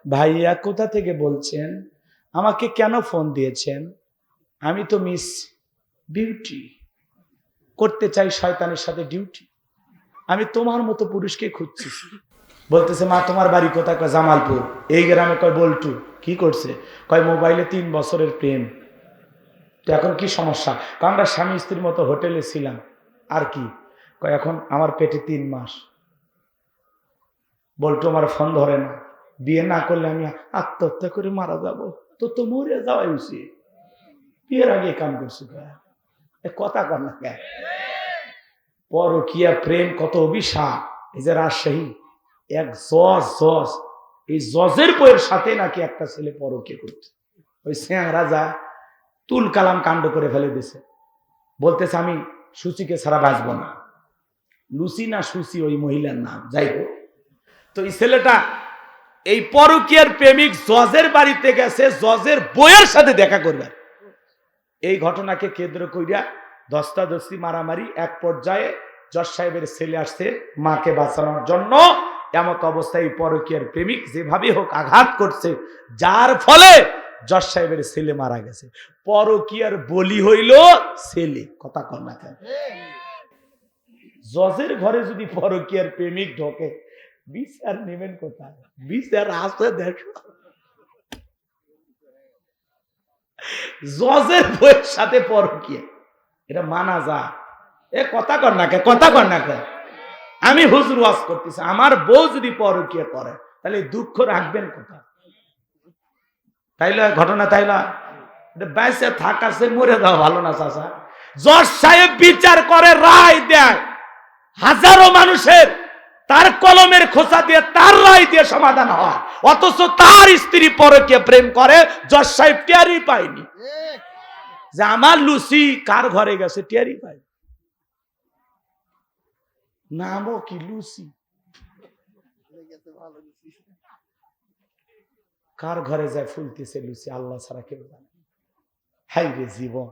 ভাইয়া কোথা থেকে বলছেন? আমাকে কেন ফোন দিয়েছেন? আমি তো মিস বিউটি, করতে চাই শয়তানের সাথে ডিউটি। আমি তোমার মতো পুরুষকে খুঁজছি। বলতেছে মা তোমার বাড়ি কোথায়? কয় জামালপুর। এই গ্রামে। কয় বল্টু। কি করছে? কয় মোবাইলে 3 বছরের প্রেম। তো এখন কি সমস্যা? কয় আমরা স্বামী স্ত্রীর মতো হোটেলে ছিলাম। আর কি? কয় এখন আমার পেটে 3 মাস। বল্টু আমার ফোন ধরে না, বিয়ে না করলে আমি আত্মহত্যা করে মারা যাব। তো তো মরে যাওয়াই উচিত, বিয়ের আগে কাম করছি। কথা কর না কেন? পরকিয়া প্রেম কত অভিশাপ। এই যে রাজশাহী এক জজ, এই জজের বইয়ের সাথে নাকি একটা ছেলে পরকিয়া করছে। ওই স্যাং রাজা তুল কালাম কাণ্ড করে ফেলে দিছে। বলতেছে আমি সুচিকে ছাড়া বাঁচব না। লুসি না সুচি ওই মহিলার নাম, যাই হোক। তো এই ছেলেটা এই পরকীয়ার প্রেমিক জজের বাড়িতে গেছে জজের বইয়ের সাথে দেখা করবে। এই ঘটনাকে কেন্দ্র কইরা ধস্তাধস্তি মারামারি, এক পর্যায়ে জজ সাহেবের ছেলে আসছে মাকে বাঁচানোর জন্য। এমত অবস্থায় পরকীয়ার প্রেমিক যেভাবে হোক আঘাত করছে, যার ফলে জজ সাহেবের ছেলে মারা গেছে। পরকীয়ার বলি হইল ছেলে। কথা কর না কেন? জজের ঘরে যদি পরকীয়ার প্রেমিক ঢোকে, বিচার নেবেন কোথায়? বিচার আছে দেখো জজের বইয়ের সাথে পরকীয়া, এটা মানা যায়? এ কথা কর না কে? কথা কর না কে? আমি হুজুর ওয়াজ করতেছি, আমার বউ যদি পরকীয়া করে তাহলে দুঃখ রাখবেন কোথায়? তাইলে ঘটনা তাইলা বাইসে থাকাছে মরে যাওয়া ভালো না চাচা। জজ সাহেব বিচার করে, রায় দেয়, হাজারো মানুষের তার কলমের খোঁচা দিয়ে তার রায় দিয়ে সমাধান হয়, অথচ তার স্ত্রী পরকীয়া প্রেম করে, জজ সাহেব টেরই পায়নি যে আমার লুসি কার ঘরে গেছে, টেরই পায়নি। নামও কি লুসি, কার ঘরে যায় ফুলতেছে লুসি আল্লাহ ছাড়া কেউ জানে। হাই রে জীবন,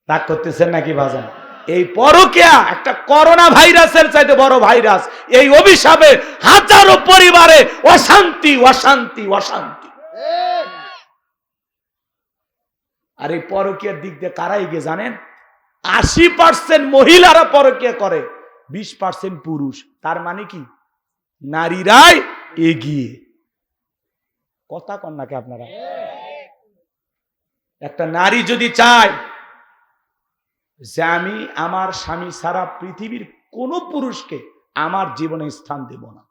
রাগ করতেছেন নাকি বাজান? এই পরকীয়া একটা করোনা ভাইরাসের চাইতে বড় ভাইরাস। এই অভিশাপে হাজারো পরিবারে অশান্তি অশান্তি অশান্তি। আর এই পরকীয়ার দিক দিয়ে কারাই গে জানেন? 80% মহিলারা পরকীয়া করে, 20% পুরুষ। তার মানে কি নারীরাই এগিয়ে। কথা কন নাকি আপনারা? একটা নারী যদি চায় যে আমি আমার স্বামী ছাড়া পৃথিবীর কোন পুরুষকে আমার জীবনে স্থান দেব না,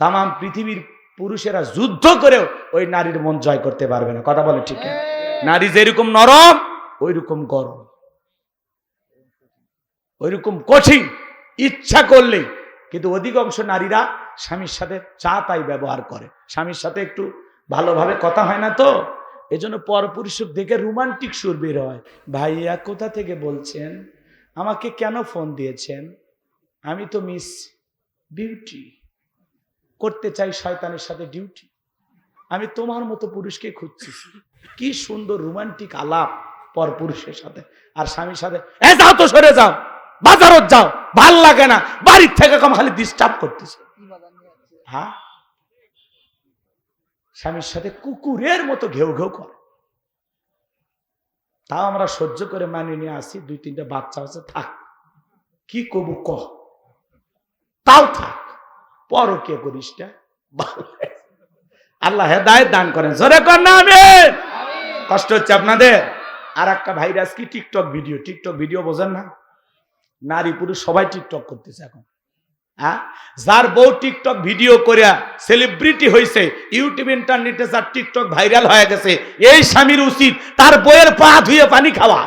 তামাম পৃথিবীর পুরুষেরা যুদ্ধ করেও ওই নারীর মন জয় করতে পারবে না। কথা বলে ঠিক? নারী যেরকম নরম ওইরকম গরম, ওইরকম কঠিন, ইচ্ছা করলেই। কিন্তু অধিকাংশ নারীরা স্বামীর সাথে চা তাই ব্যবহার করে, স্বামীর সাথে একটু ভালোভাবে কথা হয় না, তো এজন্য পরপুরুষ দেখে রোমান্টিক সুর বের হয়। ভাইয়া কোথা থেকে বলছেন? আমাকে কেন ফোন দিয়েছেন? আমি তো মিস বিউটি, করতে চাই শয়তানের সাথে ডিউটি। আমি তোমার মতো পুরুষকে খুঁজছি। কি সুন্দর রোমান্টিক আলাপ পরপুরুষের সাথে। আর স্বামীর সাথে এ যাও তো সরে যাও, বাজারত যাও, ভাল লাগে না, বাড়ির থেকে কম খালি ডিস্টার্ব করতেছে। হ্যাঁ, স্বামীর সাথে কুকুরের মতো ঘেউ ঘেউ করে। তাও আমরা সহ্য করে মানিয়ে নিয়ে আসি, 2-3টা বাচ্চা আছে, থাক, কি কবু কহ, তাও থাক, পরকীয়া করিস না। আল্লাহ হেদায়েত দান করেন, জোরে কর না আমিন। কষ্ট হচ্ছে আপনাদের? আর একটা ভাইরাস কি টিকটক ভিডিও। টিকটক ভিডিও বোঝেন না? নারী পুরুষ সবাই টিকটক করতেছে এখন। হ্যাঁ, যার বউ টিকটক ভিডিও করে সেলিব্রিটি হয়েছে, ইউটিউব ইন্টারনেটে যার টিকটক ভাইরাল হয়ে গেছে, এই স্বামীর উচিত তার বউয়ের পা ধুয়ে পানি খাওয়া।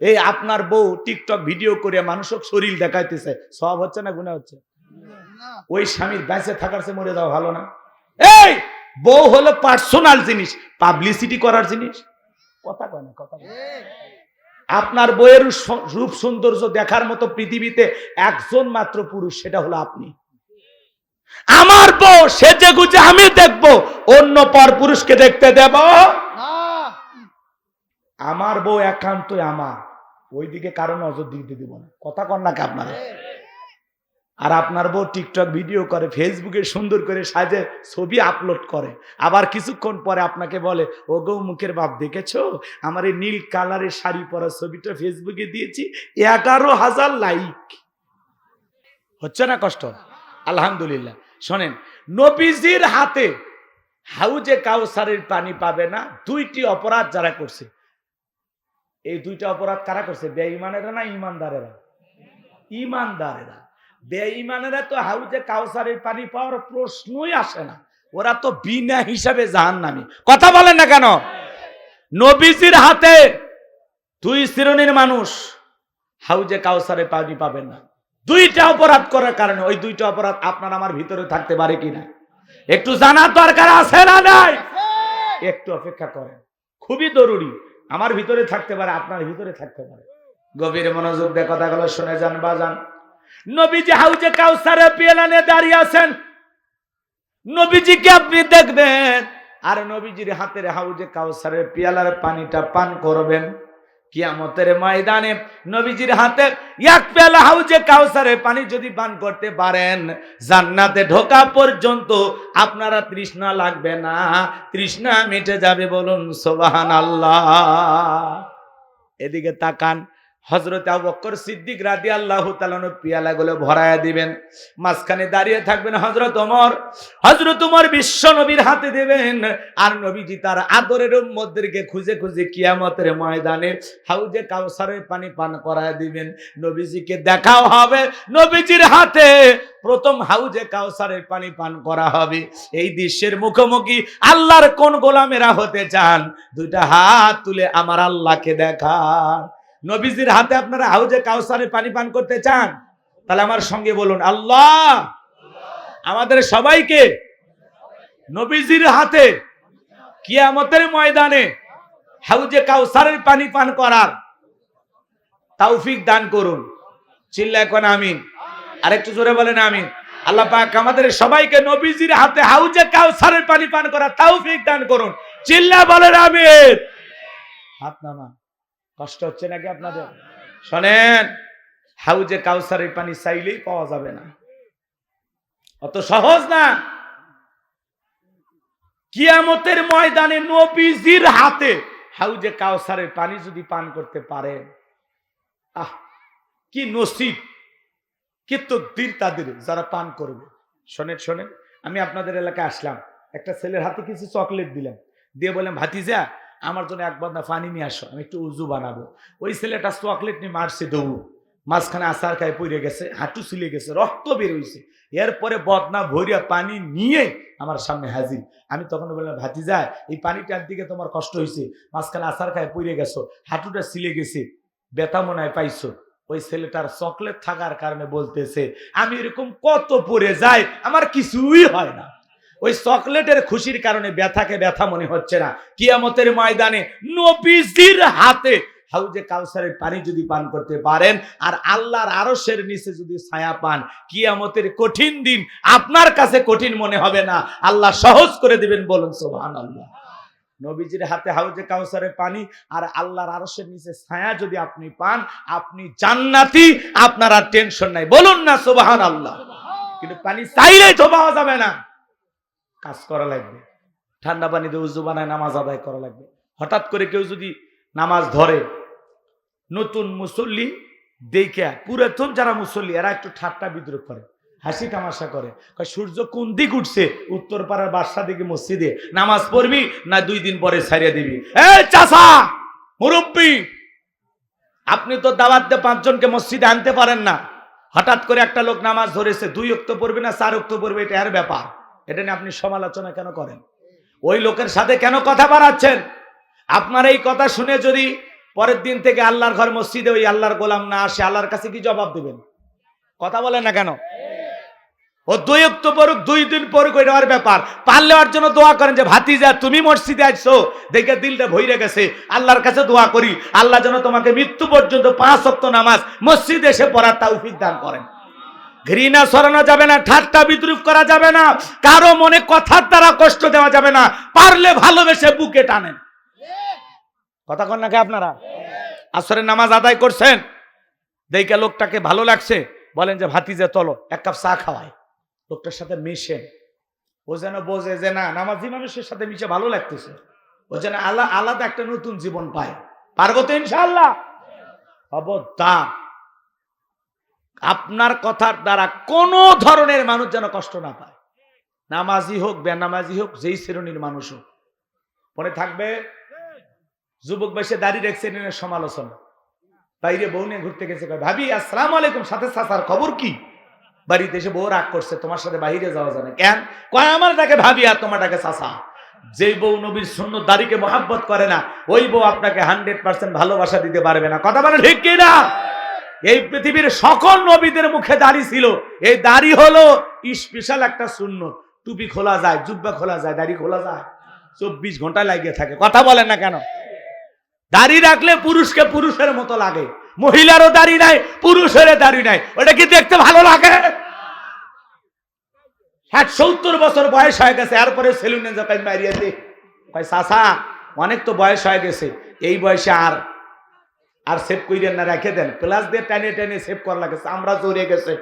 এই আপনার বউ টিকটক ভিডিও করে মানুষক শরীর দেখাইতেছে, সব হচ্ছে না গুনাহ হচ্ছে? ওই স্বামীর বেঁচে থাকার চেয়ে মরে যাওয়া ভালো না? এই বউ হলো পার্সোনাল জিনিস, পাবলিসিটি করার জিনিস। কথা কয় না? কথা আপনার বইয়ের রূপ সৌন্দর্য দেখার মতো পৃথিবীতে একজন মাত্র পুরুষ, সেটা হলো আপনি। আমার বউ সেজে গুজে আমি দেখবো, অন্য পর পুরুষকে দেখতে দেব না। আমার বউ একান্তই আমার, ওইদিকে কারো নজর দিতে দিব না। কথা কন নাকি আপনারা? আর আপনার বউ টিকটক ভিডিও করে, ফেসবুকে সুন্দর করে সাজে ছবি আপলোড করে, আবার কিছুক্ষণ পরে আপনাকে বলে, ও গো মুখের বাপ দেখেছো, আমার এই নীল কালারের শাড়ি পরা ছবিটা ফেসবুকে দিয়েছি, 11,000 লাইক। হচ্ছে না কষ্ট? আলহামদুলিল্লাহ। শোনেন, নবীজির হাতে হাউজে কাউসারের পানি পাবে না দুইটি অপরাধ যারা করছে। এই দুইটা অপরাধ কারা করছে? বেঈমানেরা না ইমানদারেরা? ইমানদারেরা। বেঈমানেরা তো হাউজে কাউসারের পানি পাওয়ার প্রশ্নই আসে না, ওরা তো বিনা হিসাবে জাহান্নামী। কথা বলেন না কেন? নবীজির হাতে দুই শ্রেণীর মানুষ হাউজে কাউসারের পানি পাবেন না, দুইটা অপরাধ করার কারণে। ওই দুইটা অপরাধ আপনার আমার ভিতরে থাকতে পারে কিনা একটু জানার দরকার আছে না নাই? একটু অপেক্ষা করেন, খুবই জরুরি। আমার ভিতরে থাকতে পারে, আপনার ভিতরে থাকতে পারে। গভীর মনোযোগ দিয়ে কথাগুলো শুনে যান বাজান। নবীজি হাউজে কাউসারে পেয়ালা নিয়ে দাঁড়িয়ে আছেন, নবীজিকে আপনি দেখবেন আর নবীজির হাতের হাউজে কাউসারের পেয়ালার পানিটা পান করবেন। কিয়ামতের ময়দানে নবীজির হাতে এক পেয়ালা হাউজে কাউসারের পানি যদি পান করতে পারেন, জান্নাতে ঢোকা পর্যন্ত আপনারা তৃষ্ণা লাগবে না, তৃষ্ণা মিটে যাবে। বলুন সুবহানাল্লাহ। এদিকে তাকান, হযরত আবু বকর সিদ্দিক রাদিয়াল্লাহু তাআলা পেয়ালাগুলো ভরায়া দিবেন, মাঝখানে দাঁড়িয়ে থাকবেন হযরত ওমর। হযরত ওমর বিশ্ব নবীর হাতে দেবেন, আর নবীজি তার আদরের উম্মতদেরকে খুঁজে খুঁজে কিয়ামতের ময়দানে হাউজে কাউসারের পানি পান করায় দিবেন। নবীজিকে দেখাও হবে, নবীজির হাতে প্রথম হাউজে কাউসারের পানি পান করা হবে। এই দৃশ্যের মুখোমুখি আল্লাহর কোন গোলামেরা হতে চান? দুইটা হাত তুলে আমার আল্লাহকে দেখান। নবীজির হাতে আপনারা হাউজে কাউসারের পানি পান করতে চান? তাহলে আমার সঙ্গে বলুন, আল্লাহ আমাদের সবাইকে নবীজির হাতে কিয়ামতের ময়দানে হাউজে কাউসারের পানি পান করার তৌফিক দান করুন। চিল্লায় কোন আমিন। আরেকটু জোরে বলেন আমিন। আল্লাহ পাক আমাদের সবাইকে নবীজির হাতে হাউজে কাউসারের পানি পান করার তৌফিক দান করুন। চিল্লায় বলেন আমিন। হাত নামান। কষ্ট হচ্ছে নাকি আপনাদের? শোনেন, হাউজে কাউসারের পানি চাইলেই পাওয়া যাবে না, অত সহজ না। কিয়ামতের ময়দানে নবীজির হাতে হাউজে কাউসারের পানি যদি পান করতে পারেন, আহ কি নসিব, কি তকদির তাদের যারা পান করবে। শোনেন শোনেন, আমি আপনাদের এলাকায় আসলাম, একটা ছেলের হাতে কিছু চকলেট দিলাম, দিয়ে বললাম, ভাতিজা আমার জন্য এক বদনা পানি নিয়ে আসো, আমি একটু উজু বানাবো। ওই ছেলেটা চকলেট নিয়ে মারছে দৌড়, মাঝখানে আসার খায় পড়ে গেছে, হাঁটু ছিলে গেছে, রক্ত বের হয়েছে। এরপরে বদনা ভরিয়া পানি নিয়ে আমার সামনে হাজির। আমি তখন বললাম, ভাতিজা এই পানিটার দিকে তোমার কষ্ট হয়েছে, মাঝখানে আসার খায় পড়ে গেছো, হাঁটুটা ছিলে গেছে, ব্যথা মনে হয় পাইছো। ওই ছেলেটার চকলেট থাকার কারণে বলতেছে, আমি এরকম কত পড়ে যাই, আমার কিছুই হয় না। ওই চকলেটের খুশির কারণে ব্যথাকে ব্যথা মনে হচ্ছে না। কিয়ামতের ময়দানে নবীজির হাতে হাউজে কাউসারের পানি যদি পান করতে পারেন, আর আল্লাহর আরশের নিচে যদি ছায়া পান, কিয়ামতের কঠিন দিন আপনার কাছে কঠিন মনে হবে না, আল্লাহ সহজ করে দিবেন। বলুন সুবহানাল্লাহ। নবীজির হাতে হাউজে কাউসারের পানি আর আল্লাহর আরশের নিচে ছায়া যদি আপনি পান, আপনি জান্নাতি, আপনার আর টেনশন নাই। বলুন না সুবহানাল্লাহ। কিন্তু পানি চাইলেই তো পাওয়া যাবে না, কাজ করা লাগবে, ঠান্ডা পানিতে উযু বানায় নামাজ আদায় করা লাগবে। হঠাৎ করে কেউ যদি নামাজ ধরে, নতুন মুসল্লি দেখে পুরাতন যারা মুসল্লি এরা একটু ঠাট্টা বিদ্রুপ করে, হাসি তামাশা করে, সূর্য কোন দিক উঠছে, উত্তর পাড়ার বাদশা দিকে মসজিদে নামাজ পড়বি না 2 দিন পরে ছাড়িয়ে দিবি? এই চাচা মুরব্বি, আপনি তো দাওয়াত দিয়ে 5 জনকে মসজিদে আনতে পারেন না। হঠাৎ করে একটা লোক নামাজ ধরেছে, 2 ওয়াক্ত পড়বে না 4 ওয়াক্ত পড়বে, এটা এর ব্যাপার। এটা নিয়ে আপনি সমালোচনা কেন করেন? ওই লোকের সাথে কেন কথা বাড়াচ্ছেন? আপনার এই কথা শুনে যদি পরের দিন থেকে আল্লাহর ঘর মসজিদে ওই আল্লাহর গোলাম না আসে, আল্লাহর কাছে কি জবাব দেবেন? কথা বলেন না কেন? ও 2 ওয়াক্ত পড়ুক 2 দিন পড়ুক, এটা ওর ব্যাপার। পারলে ওর জন্য দোয়া করেন যে ভাতিজা তুমি মসজিদে আসছো দেখে দিলটা ভইরে গেছে, আল্লাহর কাছে দোয়া করি আল্লাহ যেন তোমাকে মৃত্যু পর্যন্ত 5 ওয়াক্ত নামাজ মসজিদে এসে পড়ার তৌফিক দান করেন। ঘৃণা ছড়ানো যাবে না, ঠাট্টা বিদ্রুপ করা যাবে না, কারো মনে কথার দ্বারা কষ্ট দেওয়া যাবে না, পারলে ভালোবেসে বুকে টানেন। কথা কন নাকি আপনারা? আসরের নামাজ আদায় করছেন, দেখে লোকটাকে ভালো লাগছে, বলেন যে ভাতিজা চলো এক কাপ চা খাওয়ায়, লোকটার সাথে মিশেন, ও যেন বোঝে যে না নামাজি মানুষের সাথে মিশে ভালো লাগতেছে, ও যেন আলাদা একটা নতুন জীবন পায়। পারবো তো ইনশাআল্লাহ? খবরদার আপনার কথার দ্বারা কোন ধরনের মানুষ যেন কষ্ট না পায়, নামাজি হোক বেনামাজি হোক যেই শ্রেণীর মানুষ হোক। মনে থাকবে যুবক বয়সে দাঁড়িয়ে রেখেছে সমালোচনা, বাইরে বউ নিয়ে ঘুরতে গেছে, ভাবি আসসালামু আলাইকুম, সাথে চাচার খবর কি? বাড়িতে এসে বউ রাগ করছে, তোমার সাথে বাইরে যাওয়া যায় না কেন? কয় আমার ডাকে ভাবি আর তোমার ডাকে চাচা। যেই বউ নবীর সুন্নত দাড়িকে মহাব্বত করে না, ওই বউ আপনাকে 100% ভালোবাসা দিতে পারবে না। কথা বলে ঠিক কি না? এই পৃথিবীর সকল নবীদের মুখে দাড়ি ছিল, এই দাড়ি হলো স্পেশাল একটা সুন্নত। টুপি খোলা যায়, জুব্বা খোলা যায়, দাড়ি খোলা যায়, 24 ঘন্টা লাগিয়ে থাকে। কথা বলেন না কেন? দাড়ি রাখলে পুরুষকে পুরুষের মতো লাগে, মহিলারও দাড়ি নাই, পুরুষের দাড়ি নাই, ওটা কি দেখতে ভালো লাগে? 60-70 বছর বয়স হয়ে গেছে, এরপরে সেলুনে যখন মারিয়াতে কয় চাচা অনেক তো বয়স হয়ে গেছে, এই বয়সে আর সেভ কইরেন না, রেখে দেন, প্লাস দিয়ে টানে টানে সেভ করা লাগে, চামড়া জড়িয়ে গেছে।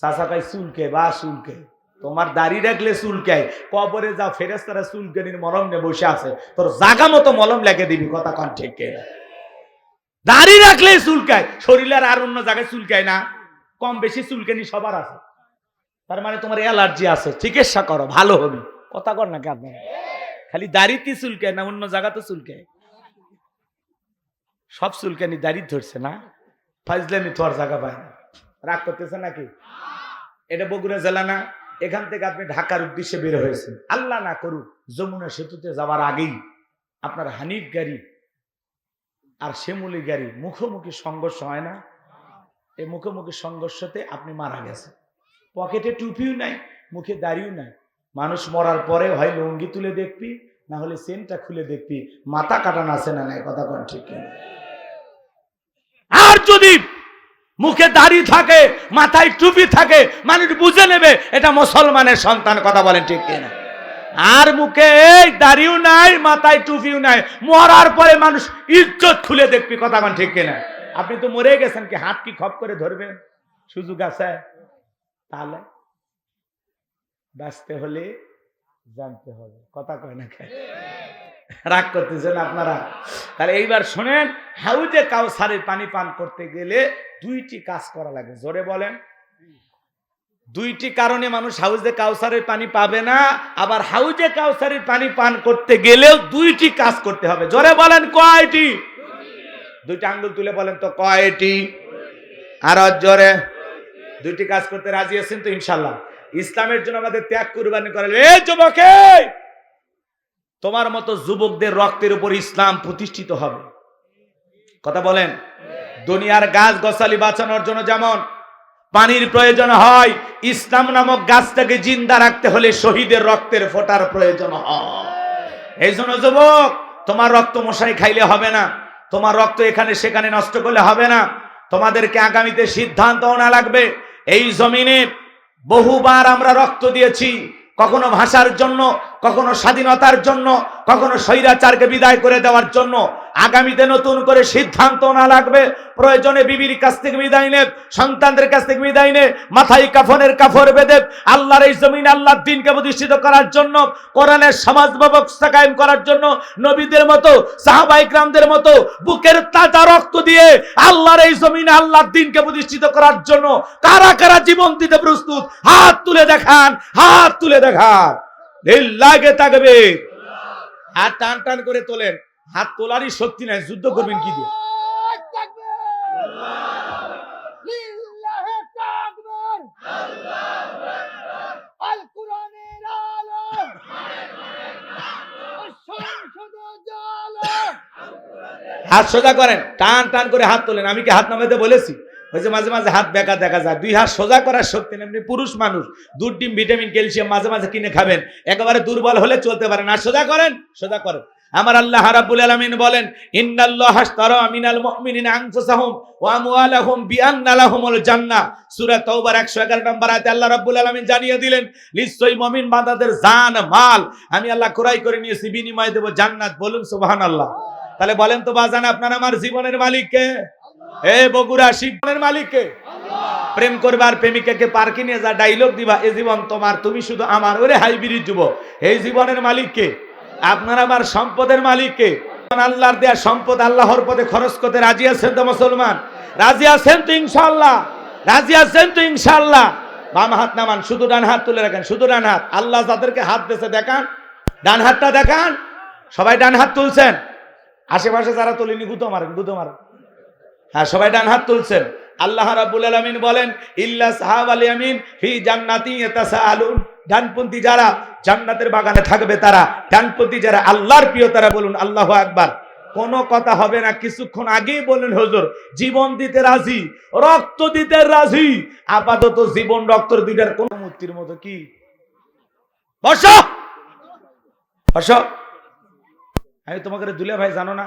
চাচা কয় চুলকে বা চুলকে, তোমার দাড়ি রাখলে চুলকায়, কবরে যাও ফেরেশতারা চুলকানির মলম নিয়ে বসে আছে, তোর জাগা মতো মলম লেগে দিবি। কথা কন ঠিক কিনা? দাড়ি রাখলে চুলকায়, শরীরের আর অন্য জায়গায় চুলকায় না, কম বেশি চুলকানি সবার আছে, তার মানে তোমার অ্যালার্জি আছে, চিকিৎসা করো ভালো হবে। কথা কর না কি আপনার? খালি দাড়িতে চুলকায় না, অন্য জায়গাতে চুলকায়, সব চুলকানি দাড়ি ধরছে না, ফাইজলামি তো আর জায়গা পায় না। রাগ করতেছে নাকি? এটা বগুড়া জেলা না, এখান থেকে আপনি ঢাকার উদ্দেশ্যে বের হয়েছেন, আল্লাহ না করুক যমুনা সেতুতে যাওয়ার আগেই আপনার হানিফ গাড়ি আর শ্যামলী গাড়ি মুখোমুখি সংঘর্ষ হয় না? এই মুখোমুখি সংঘর্ষতে আপনি মারা গেছেন, পকেটে টুপিও নাই, মুখে দাড়িও নাই। মানুষ মরার পরে হয় লুঙ্গি তুলে দেখবি, না হলে চেনটা খুলে দেখবি মাথা কাটানো আছে না নাই। কথা কোন ঠিক কিনা? আর যদি মুখে দাড়ি থাকে, মাথায় টুপি থাকে, মানুষ বুঝে নেবে এটা মুসলমানের সন্তান। কথা বলেন ঠিক কিনা? আর মুখে এই দাড়িও নাই, মাথায় টুপিও নাই, মরার পরে মানুষ ইজ্জত খুলে দেখবি। কথা বলেন ঠিক কিনা? আপনি তো মরে গেছেন, কি হাত কি খপ করে ধরবেন? সুযোগ আছে? তাহলে বাঁচতে হলে জানতে হবে। কথা কয় না কেন? রাগ করতেছেন আপনারা? তাহলে এইবার শোনেন, হাউজে কাউসারের পানি পান করতে গেলে 2টি কাজ করা লাগে। জোরে বলেন। 2টি কারণে মানুষ হাউজে কাউসারের পানি পাবে না, আবার হাউজে কাউসারের পানি পান করতে গেলেও 2টি কাজ করতে হবে। জোরে বলেন কয়টি? 2টা আঙ্গুল তুলে বলেন তো কয়টি? আর জোরে। 2টি কাজ করতে রাজি আছেন তো ইনশাল্লাহ? ইসলামের জন্য আমাদের ত্যাগ কুরবানি করা। এই যুবকে, তোমার মতো যুবকদের রক্তের উপর ইসলাম প্রতিষ্ঠিত হবে। কথা বলেন। দুনিয়ার গাছ গছালি বাঁচানোর জন্য যেমন পানির প্রয়োজন হয়, ইসলাম নামক গাছটাকে জিন্দা রাখতে হলে শহীদের রক্তের ফোঁটার প্রয়োজন হয়। এই জন্য যুবক, তোমার রক্ত মশাই খাইলে হবে না, তোমার রক্ত এখানে সেখানে নষ্ট করলে হবে না, তোমাদেরকে আগামীতে সিদ্ধান্ত নেওয়া লাগবে। এই জমিনে বহুবার আমরা রক্ত দিয়েছি, কখনো ভাষার জন্য, কখনো স্বাধীনতার জন্য, কখনো স্বৈরাচারকে বিদায় করে দেওয়ার জন্য। আগামীতে নতুন করে সিদ্ধান্ত না লাগবে, প্রয়োজনে বিবির কাছ থেকে বিদায় নে, সন্তানদের কাছ থেকে বিদায় নে, মাথায় কাফনের কাফর বেঁধে আল্লাহর এই জমিন, আল্লাহর দ্বীনকে প্রতিষ্ঠিত করার জন্য, কোরআনের সমাজ ব্যবস্থা কায়েম করার জন্য নবীদের মতো, সাহাবায়ে কেরামদের মতো বুকের তাজা রক্ত দিয়ে আল্লাহর এই জমিন, আল্লাহর দ্বীনকে প্রতিষ্ঠিত করার জন্য কারা কারা জীবন দিতে প্রস্তুত? হাত তুলে দেখান, হাত তুলে দেখান। লিল্লাহি তাকবীর। হাত টান টান করে তোলেন। হাত তোলারই শক্তি নাই, যুদ্ধ করবেন কি দিয়ে? হাত সোজা করেন, টান টান করে হাত তোলেন। আমি কি হাত নামাতে বলেছি? ওই যে মাঝে মাঝে হাত বেঁকা দেখা যায়, 2 হাত সোজা করার শক্তি নেই। এমনি পুরুষ মানুষ দুধ, ডিম, ভিটামিন, ক্যালসিয়াম মাঝে মাঝে কিনে খাবেন, একেবারে দুর্বল হলে চলতে পারেন না। সোজা করেন, সোজা করেন। আমার আল্লাহ রাব্বুল আলামিন বলেন, ইন্নাল্লাহা আশতারা মিনাল মুমিনিনা আনফুসাহুম ওয়া আমওয়ালাহুম বিআন্না লাহুমুল জান্নাহ। সূরা তাওবার 111 নম্বর আয়াতে আল্লাহ রাব্বুল আলামিন জানিয়ে দিলেন, নিশ্চয়ই মুমিন বান্দাদের জান মাল আমি আল্লাহ ক্রয় করে নিয়েছি, বিনিময়ে দেব জান্নাত। বলুন সুবহানাল্লাহ। তাহলে বলেন তো বাজান, আপনার আমার জীবনের মালিক কে? এ বগুড়া, জীবনের মালিক কে? প্রেম করবার প্রেমিকাকে পার্কে নিয়ে যা ডাইলগ দিবা, এ জীবন তোমার, তুমি শুধু আমার। ওরে হাইব্রিড যুবক, এই জীবনের মালিক কে? আপনার আমার সম্পদের মালিক কে? আল্লাহর দেয়া সম্পদ আল্লাহর পথে খরচ করতে রাজি আছেন তো মুসলমান? রাজি আছেন তো ইনশাআল্লাহ? রাজি আছেন তো ইনশাআল্লাহ? বাম হাত নামান, শুধু ডান হাত তুলে রাখেন, শুধু ডান হাত। আল্লাহ যাদেরকে হাত দিয়েছে দেখান, ডান হাতটা দেখান। সবাই ডান হাত তুলছেন? আশেপাশে যারা তুলেনি গুতো মারেন, গুতো মারেন। হ্যাঁ, সবাই ডান হাত তুলছেন। আল্লাহ রাব্বুল আলামিন বলেন, ইল্লা সাহাবাল ইয়ামিন ফি জান্নাতি ইয়াতাসাআলুন। ডানপন্থী যারা জান্নাতের বাগানে থাকবে তারা, ডানপন্থী যারা আল্লাহর প্রিয় তারা বলুন আল্লাহু আকবার। কোনো কথা হবে না। কিছুক্ষণ আগেই বললেন হুজুর জীবন দিতে রাজি, রক্ত দিতে রাজি। আপাতত জীবন রক্ত দুইটার কোন মূর্তির মতো কি? বসো বসো। আমি তোমাকে দুলে ভাই জানো না,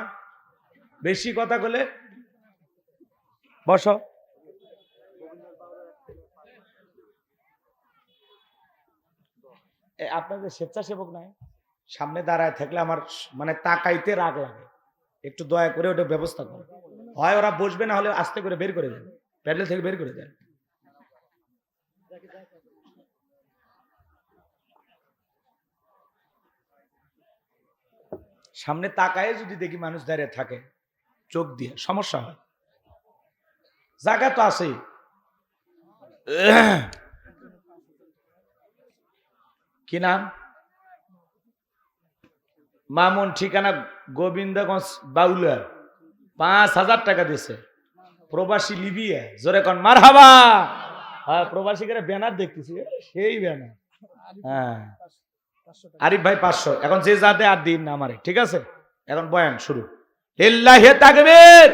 বেশি কথা বলে বসো। আপনাদের স্বেচ্ছাসেবক নাই, সামনে দাঁড়ায় থাকলে আমার মানে তাকাইতে রাগ লাগে। একটু দয়া করে ওটা ব্যবস্থা করো। হয় ওরা বসবে, না হলে আস্তে করে বের করে দেন, প্যাডেল থেকে বের করে দেন। সামনে তাকায় যদি দেখি মানুষ দাঁড়িয়ে থাকে চোখ দিয়ে, সমস্যা হয়। জায়গা তো আছে। কি নাম? মামুন, ঠিকানা গোবিন্দগঞ্জ বাউলা। 5,000 টাকা দিছে। প্রবাসী লিবিয়া। জোরে কোন মারহাবা। হ্যাঁ, প্রবাসী করে ব্যানার দেখতেছি, সেই ব্যানার। হ্যাঁ, আরিফ ভাই 500। এখন যে যাতে আর দিন না আমারে, ঠিক আছে? এখন বয়ান শুরু। লিল্লাহি তাকবীর।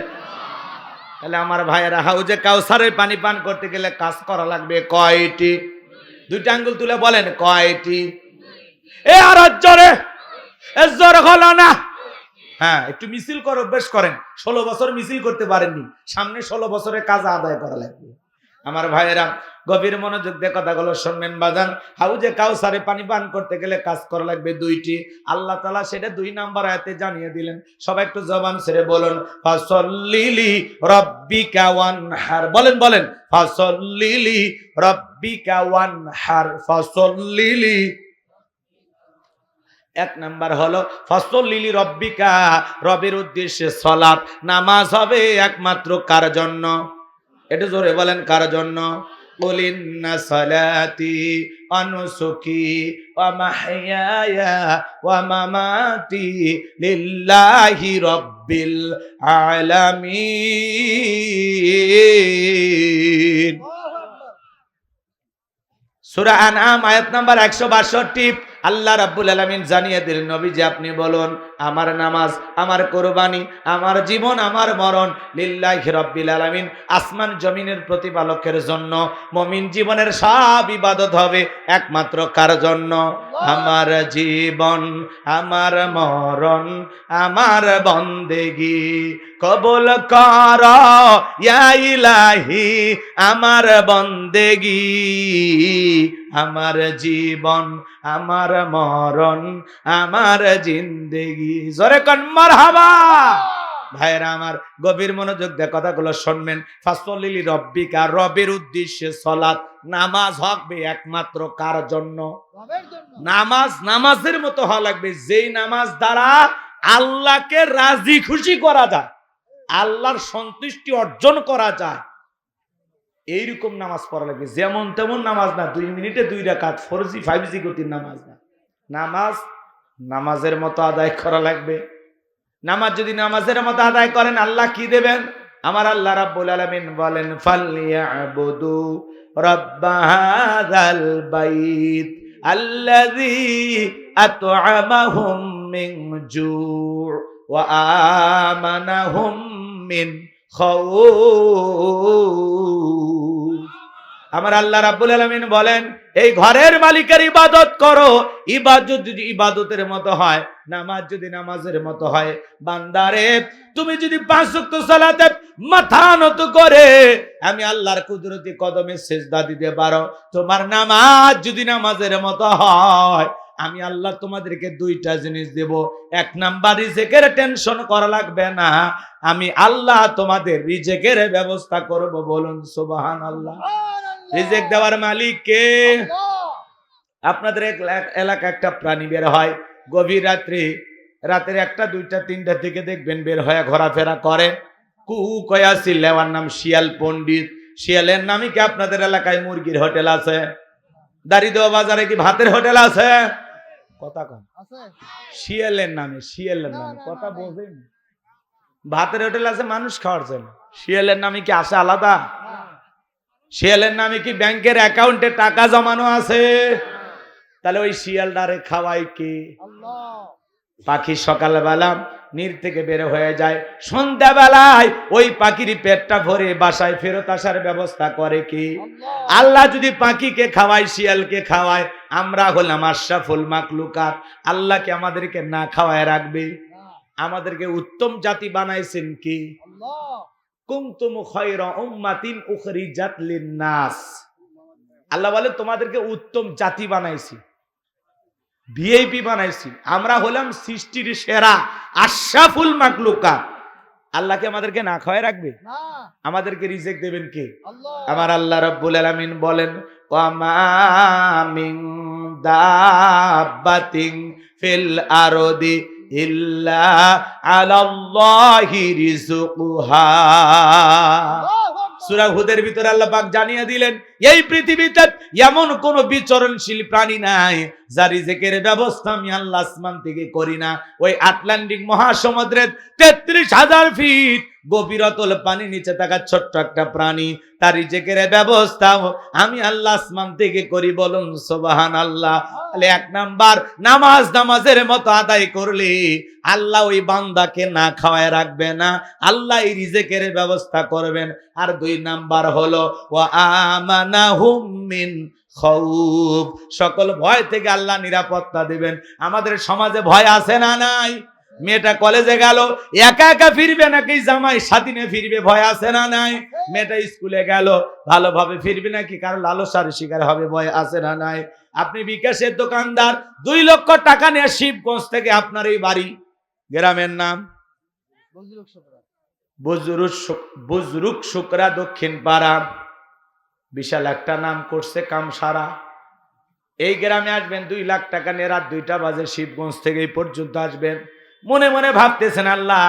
তাহলে আমার ভাইয়েরা, হাউজে কাউসারের পানি পান করতে গেলে কাজ করা লাগবে কয়টি? দুইটা আঙ্গুল তুলে বলেন কয়টি? এ আর জোরে, এ জোরে হলো না। হ্যাঁ, একটু মিছিল করে অভ্যাস করেন। 16 বছর মিছিল করতে পারেননি, সামনে 16 বছরের কাজ আদায় করা লাগবে। আমার ভাইয়েরা গভীর মনোযোগ দিয়ে কথাগুলো শুনবেন বাজান। হাউজে কাউসারে পানি পান করতে গেলে কাজ করা লাগবে দুইটি। আল্লাহ তাআলা সেটা 2 নম্বর আয়াতে জানিয়ে দিলেন। সবাই একটু জবান ছেড়ে বলুন, ফাসল্লিলি রাব্বিকা ওয়ানহার। বলেন বলেন, ফাসল্লিলি রাব্বিকা ওয়ানহার। ফাসল্লিলি, 1 নাম্বার হলো ফাসল্লিলি রাব্বিকা, রবের উদ্দেশ্যে সালাত, নামাজ হবে একমাত্র কার জন্য? একটু জোরে বলেন, কার জন্য? কুল ইন্না সালাতি ওয়া নুসুকি ওয়া মাহইয়ায়া ওয়া মামাতি লিল্লাহি রাব্বিল আলামিন। সূরা আনআম আয়াত নাম্বার 162। আল্লাহ রাব্বুল আলামিন জানিয়ে দিলেন, নবীজি আপনি বলুন, আমার নামাজ, আমার কুরবানি, আমার জীবন, আমার মরণ লিল্লাহি রাব্বিল আলামিন, আসমান জমিনের প্রতিপালকের জন্য। মুমিন জীবনের সব ইবাদত হবে একমাত্র কার জন্য? আমার জীবন, আমার মরণ, আমার বন্দেগী কবুল কর ইয়া ইলাহি, আমার বন্দেগী, আমার জীবন, আমার মরণ, আমার জিন্দেগি। জোরে কোন মারহাবা। ভাইরা আমার, গভীর মনোযোগ দিয়ে কথাগুলো শুনবেন। ফাসল্লিলি রাব্বিকা, রবের উদ্দেশ্যে সালাত, নামাজ হবে একমাত্র কার জন্য? নামাজ নামাজের মতো হওয়া লাগবে, যেই নামাজ দ্বারা আল্লাহকে রাজি খুশি করা যায়, আল্লাহর সন্তুষ্টি অর্জন করা যায়। এইরকম নামাজ পড়া লাগবে। যেমন তেমন নামাজ না, 2 মিনিটে 2 রাকাত 4G 5G গতির নামাজ না। নামাজ নামাজের মতো আদায় করা লাগবে। নামাজ যদি নামাজের মতো আদায় করেন, আল্লাহ কি দেবেন? আমার আল্লাহ রাব্বুল আলামিন বলেন, ফালইয়াবুদু রাব্বা হাযাল বাইত আল্লাযী আত'আমাহুম মিন জু' ওয়া আমানাহুম মিন খাউফ। আমার আল্লাহ রাব্বুল আলামিন বলেন, এই ঘরের মালিকের ইবাদত করো। ইবাদত যদি ইবাদতের মতো হয়, নামাজ যদি নামাজের মতো হয়, বান্দারে তুমি যদি 5 ওয়াক্ত সালাতে মাথা নত করে আমি আল্লাহর কুদরতি কদমে সিজদা দিতে পারো, তোমার নামাজ যদি নামাজের মতো হয়, আমি আল্লাহ তোমাদেরকে দুইটা জিনিস দেব। এক নাম্বার, রিজেকের টেনশন করা লাগবে না, আমি আল্লাহ তোমাদের রিজেকের ব্যবস্থা করব। বলুন সুবহানাল্লাহ। রিজেক দেওয়ার মালিক কে? আপনাদের এলাকা একটা প্রাণী বের হয় গভীর রাত্রি, রাতের 1টা 2টা 3টা থেকে দেখবেন বের হয়ে ঘোরাফেরা করে, কু কয়া চিল্লায়, ওর নাম শিয়াল পণ্ডিত। শিয়ালের নামে কি আপনাদের এলাকায় মুরগির হোটেল আছে? দাড়িদেওয়া বাজারে কি ভাতের হোটেল আছে? কথা কম। শিয়ালের নামে, শিয়ালের নামে কথা বোঝেন। ভাতের হোটেল আছে মানুষ খাওয়ার জন্য, শিয়ালের নামে কি আছে আলাদা? শিয়ালের নামে কি ব্যাংকের অ্যাকাউন্টে টাকা জমানো আছে? তাহলে ওই শিয়ালদারে খাওয়াই কি? পাখি সকালবেলা নীর থেকে বের হয়ে যায়, সন্ধ্যাবেলায় ওই পাখির পেটটা ভরে বাসায় ফেরত আসার ব্যবস্থা করে কি? আল্লাহ যদি পাখিকে খাওয়ায়, শিয়ালকে খাওয়ায়, আমরা হলাম আশরাফুল মাখলুকাত, আল্লাহকে আমাদেরকে না খাওয়ায় রাখবে? আমাদেরকে উত্তম জাতি বানাইছেন কি? কুনতুম খায়রা উম্মাতিন উখরিজাত লিন-নাস। আল্লাহ বলে তোমাদেরকে উত্তম জাতি বানাইছি, ভিআইপি বানাইছি। আমরা হলাম সৃষ্টির সেরা আশরাফুল মাখলুকাত। আল্লাহকে আমাদেরকে না খাওয়ায় রাখবে? আমাদেরকে রিজেক দেবেন কে? আমার আল্লাহ রাব্বুল আলামিন বলেন, ওয়া মা মিন দাব্বাতিন ফিল আরদি ইল্লা আলাল্লাহি রিজকুহা। সূরা হুদের ভিতরে আল্লাহ পাক জানিয়ে দিলেন, এই পৃথিবীতে এমন কোন বিচরণশীল প্রাণী নাই যার রিজেকের ব্যবস্থা আমি আল্লাহ আসমান থেকে করি না। ওই আটলান্টিক মহাসমুদ্রের 33,000 ফিট গভীরতল পানি নিচে থাকা ছোট্ট একটা প্রাণী, তার রিজেকের ব্যবস্থা আমি আল্লাহ আসমান থেকে করি। বলুন সুবহানাল্লাহ। তাহলে 1 নাম্বার, নামাজের মতো আদায় করলে আল্লাহ ওই বান্দাকে না খাওয়ায় রাখবে না, আল্লাহ এই রিজেকের ব্যবস্থা করবেন। আর 2 নাম্বার হলো ওয়া আমানাহুম মিন খাউফ, সকল ভয় থেকে আল্লাহ নিরাপত্তা দিবেন। আমাদের সমাজে ভয় আছে না নাই? মেয়েটা কলেজে গেল, একা একা ফিরবে নাকি জামাই সাথী নিয়ে ফিরবে? ভয় আছে না নাই? মেয়েটা স্কুলে গেল, ভালোভাবে ফিরবে নাকি কারো লালসার শিকার হবে? ভয় আছে না নাই? আপনি বিকাশের দোকানদার, 2 লক্ষ টাকা নিয়ে শিবগঞ্জ থেকে আপনার এই বাড়ি, গ্রামের নাম বুজরুক শুকরা, দক্ষিণ পাড়া, বিশাল একটা নাম করছে কামসারা। এই গ্রামে আসবেন, 2 লাখ টাকা নিয়ে রাত 2টা বাজে শিবগঞ্জ থেকে এই পর্যন্ত আসবেন। মনে মনে ভাবতেছেন, আল্লাহ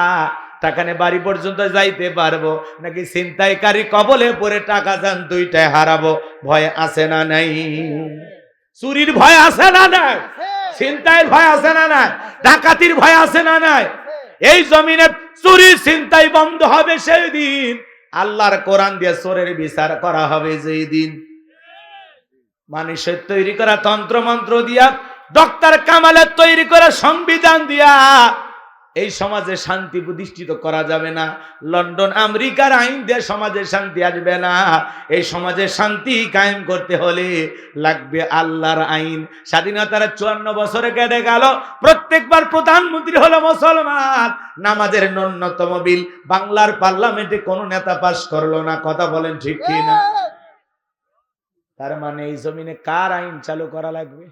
টাকা নিয়ে বাড়ি পর্যন্ত যাইতে পারবো নাকি ছিনতাইকারী কবলে পড়ে টাকা যান 2টায় হারাবো? ভয় আছে না নাই? চুরির ভয় আছে না নাই? ছিনতাইয়ের ভয় আছে না নাই? ডাকাতির ভয় আছে না নাই? এই জমিনে চুরি ছিনতাই বন্ধ হবে সেই দিন, আল্লাহর কোরআন দিয়ে চোরের বিচার করা হবে যেই দিন। মানুষের তৈরি করা তন্ত্র মন্ত্র দিয়া, ডক্টর কামালের তৈরি করা সংবিধান দিয়া এই সমাজে শান্তি প্রতিষ্ঠিত করা যাবে না। লন্ডন আমেরিকার আইন দিয়ে সমাজে শান্তি আসবে না। এই সমাজে শান্তি কায়েম করতে হলে লাগবে আল্লাহর আইন। স্বাধীনতার 54 বছরে কেটে গেল, প্রত্যেকবার প্রধানমন্ত্রী হলো মুসলমান, নামাজের ন্যূনতম বিল বাংলার পার্লামেন্টে কোন নেতা পাস করলো না। কথা বলেন ঠিক কি না? তার মানে এই জমিনে কার আইন চালু করা লাগবে?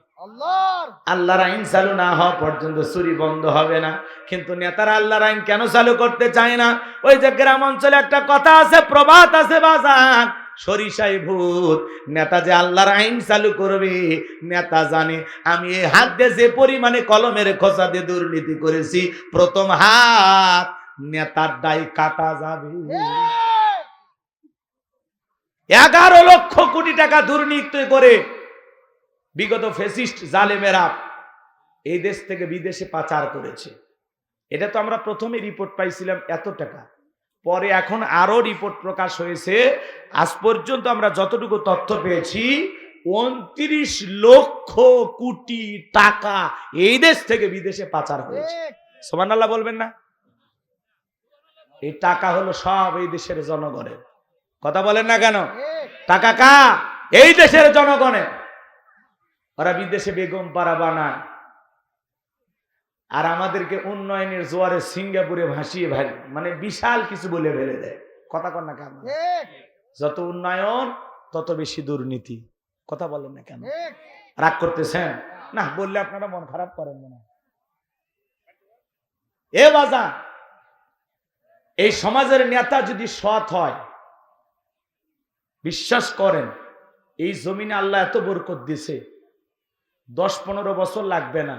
আল্লাহর আইন চালু না হওয়া পর্যন্ত চুরি বন্ধ হবে না। কিন্তু নেতারা আল্লাহর আইন কেন চালু করতে চায় না? ওই যে গ্রাম অঞ্চলে একটা কথা আছে, প্রবাদ আছে বাজান, সরিষাই ভূত। নেতা যে আল্লাহর আইন চালু করবে, নেতা জানে আমি এই হাত দিয়ে যে পরিমাণে কলমের খোঁচা দিয়ে দুর্নীতি করেছি, প্রথম হাত নেতার দায় কাটা যাবে। 11 লক্ষ কোটি টাকা দুর্নীতি করে বিগত ফ্যাসিস্ট জালেমেরা এই দেশ থেকে বিদেশে পাচার করেছে। এটা তো আমরা প্রথমে রিপোর্ট পাইছিলাম এত টাকা, পরে এখন আরো রিপোর্ট প্রকাশ হয়েছে। আজ পর্যন্ত আমরা যতটুকু তথ্য পেয়েছি, 29 লক্ষ কোটি টাকা এই দেশ থেকে বিদেশে পাচার হয়েছে। সুবহানাল্লাহ বলবেন না? এই টাকা হলো সব এই দেশের জনগণের। কথা বলেন না কেন? টাকা কা? এই দেশের জনগণের। ওরা বিদেশে বেগম পাড়া বানায়, আর আমাদেরকে উন্নয়নের জোয়ারে সিঙ্গাপুরে ভাসিয়ে মানে বিশাল কিছু বলে ফেলে দেয়। কথা কন না কেন? যত উন্নয়ন তত বেশি দুর্নীতি। কথা বলেন না কেন? রাগ করতেছেন? না বললে আপনারা মন খারাপ করেন মনে হয়। এ বাজান, এই সমাজের নেতা যদি সৎ হয়, বিশ্বাস করেন এই জমিনে আল্লাহ এত বরকত দিছে, 10-15 বছর লাগবে না,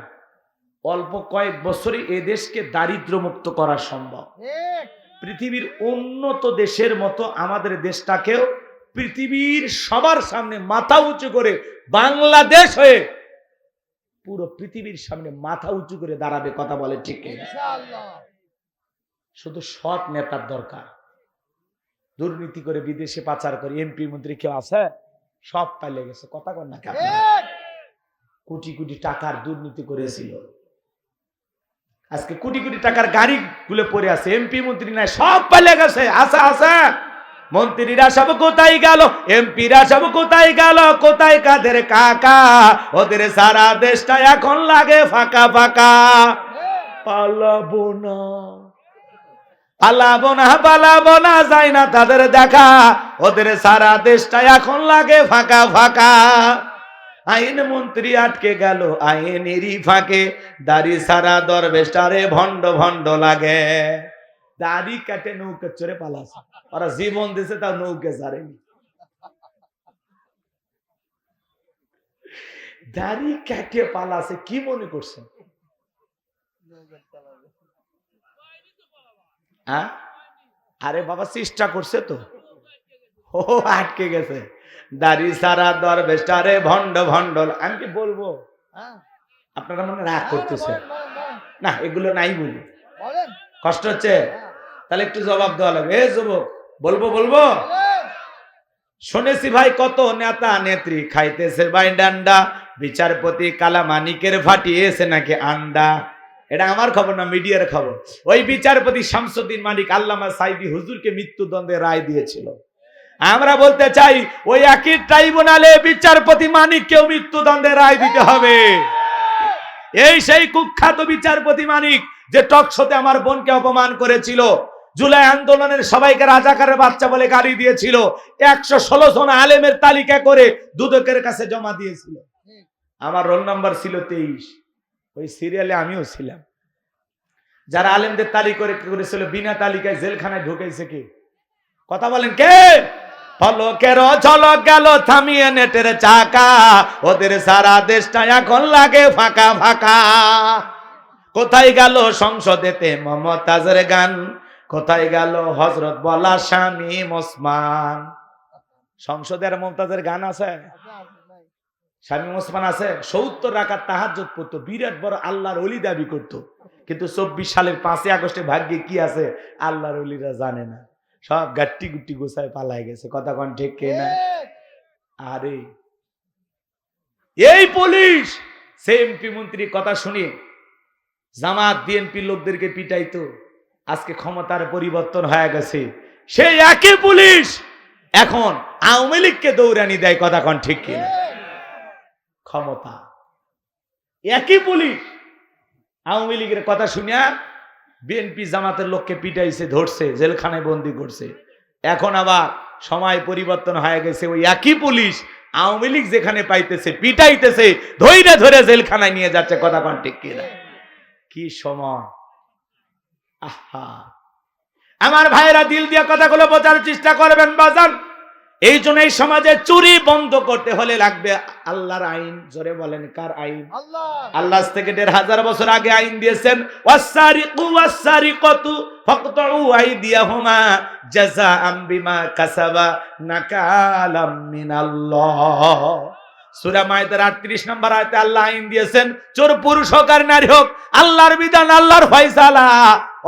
অল্প কয়েক বছরই এ দেশকে দারিদ্র মুক্ত করা সম্ভব। পৃথিবীর উন্নত দেশের মতো আমাদের দেশটাকেও পৃথিবীর সবার সামনে মাথা উঁচু করে বাংলাদেশ হয়ে পুরো পৃথিবীর সামনে মাথা উঁচু করে দাঁড়াবে। কথা বলে ঠিক? শুধু সৎ নেতার দরকার। দুর্নীতি করে বিদেশে পাচার করে এমপি মন্ত্রী কেউ আছে? সব পাইলে গেছে। কথা কন না কেন? কোটি কোটি টাকার দুর্নীতি করেছিল, আজকে কোটি কোটি টাকার গাড়ি গুলো পড়ে আছে, এমপি মন্ত্রী নাই, সব পাইলে গেছে। আছে আছে মন্ত্রীরা সব কোথায় গেল, এমপিরা সব কোথায় গেল, কোথায় কাদের কাকা? ওদের সারা দেশটা এখন লাগে ফাঁকা ফাঁকা। পালাবো না পালাবো না পালাবো না, যায় না তাদের দেখা, ওদের সারা দেশটা এখন লাগে ফাঁকা ফাঁকা। আইন মন্ত্রী আটকে গেল আইনেরই ফাঁকে, দাড়ি সারা দরবেশটারে ভণ্ড ভণ্ড লাগে। দাড়ি কাটে নৌকে চড়ে পালাছে, ওরা জীবন দিছে তাও নৌকে ছাড়েনি। দাড়ি কাটে পালাছে, কি মনে করছেন? আরে বাবা চেষ্টা করছে তো, ও আটকে গেছে। দাড়ি সারা দরবেশটারে ভণ্ড ভণ্ড। আমি কি বলবো? আপনারা মনে রাগ করতেছে না, এগুলো নাই বলি, কষ্ট হচ্ছে, তাহলে একটু জবাব দেওয়া লাগবে। এ যুবক, বলবো বলবো। শুনেছি ভাই কত নেতা নেত্রী খাইতেছে ভাই ডান্ডা, বিচারপতি কালা মানিকের ফাটিয়েছে নাকি আন্ডা। এটা আমার খবর না, মিডিয়ার খবর। ওই বিচারপতি শামসুদ্দিন মানিক আল্লামা সাইদি হুজুরকে মৃত্যুদণ্ডে রায় দিয়েছিল। আমরা বলতে চাই ওই একই ট্রাইব্যুনালে বিচারপতি মানিককেও মৃত্যুদণ্ডে রায় দিতে হবে। এই সেই কুখ্যাত বিচারপতি মানিক যে টক শোতে আমার বোনকে অপমান করেছিল, জুলাই আন্দোলনের সবাইকে রাজাকারের বাচ্চা বলে গালি দিয়েছিল, 116 জন আলেমের তালিকা করে দুদকের কাছে জমা দিয়েছিল। আমার রোল নাম্বার ছিল 23, ওই সিরিয়ালে আমিও ছিলাম। যারা আলেমদের তালিকা করেছিল বিনা তালিকায় জেলখানায় ঢুকেছে কে? কথা বলেন কে? ফলকের ঝলক গেল থামিয়ে নেটের চাকা, ওদের সারা দেশটা এখন লাগে ফাঁকা ফাঁকা। কোথায় গেল সংসদেতে মমতাজের গান, কোথায় গেল হযরত বলা শামীম ওসমান? সংসদের মমতাজের গান আছে? শামীম ওসমান আছে? 70 রাকাত তাহাজ্জুদ পড়তো, বিরাট বড় আল্লাহর ওলি দাবি করত, কিন্তু 24 সালের 5 আগস্টে ভাগ্যে কি আছে আল্লাহর ওলিরা জানে না, সব গাট্টি গুট্টি গোছায় পালায় গেছে। কথা কোন ঠিক কে না? আরে এই পুলিশ সে এমপি মন্ত্রীর কথা শুনে জামাত বিএনপি লোকদেরকে পিটাইতো, আজকে ক্ষমতার পরিবর্তন হয়ে গেছে, সেই একই পুলিশ এখন আওয়ামী লীগকে দৌড়ানি দেয়। কথা কোন ঠিক কি না? ক্ষমতা একই পুলিশ আওয়ামী লীগের কথা শুনিয়া বিএনপি জামাতের লোককে পিটাইছে, ধরছে, জেলখানায় বন্দি করছে। এখন আবার সময় পরিবর্তন হয়ে গেছে, ওই একই পুলিশ আওয়ামী লীগ যেখানে পাইতেছে পিটাইতেছে, ধৈর্য ধরে জেলখানায় নিয়ে যাচ্ছে। কথা কোন ঠিক কি না? কি সময়! আহা, আমার ভাইরা দিল দিয়ে কথাগুলো বোঝার চেষ্টা করবেন বাজান। এই জন্য এই সমাজে চুরি বন্ধ করতে হলে লাগবে আল্লাহর আইন। জোরে বলেন কার আইন? আল্লাহ থেকে 1500 বছর আগে আইন দিয়েছেন, ওয়াসসারিকু ওয়াসসারিকাতু ফাকতাউ আইদিয়াহুমা জাযাআম বিমা কাসাবা নাকালাম মিনাল্লাহ। সূরা মায়েদার 38 নম্বর আয়াতে আল্লাহ আইন দিয়েছেন, চোর পুরুষ হোক আর নারী হোক, আল্লাহর বিধান, আল্লাহর ফয়সালা।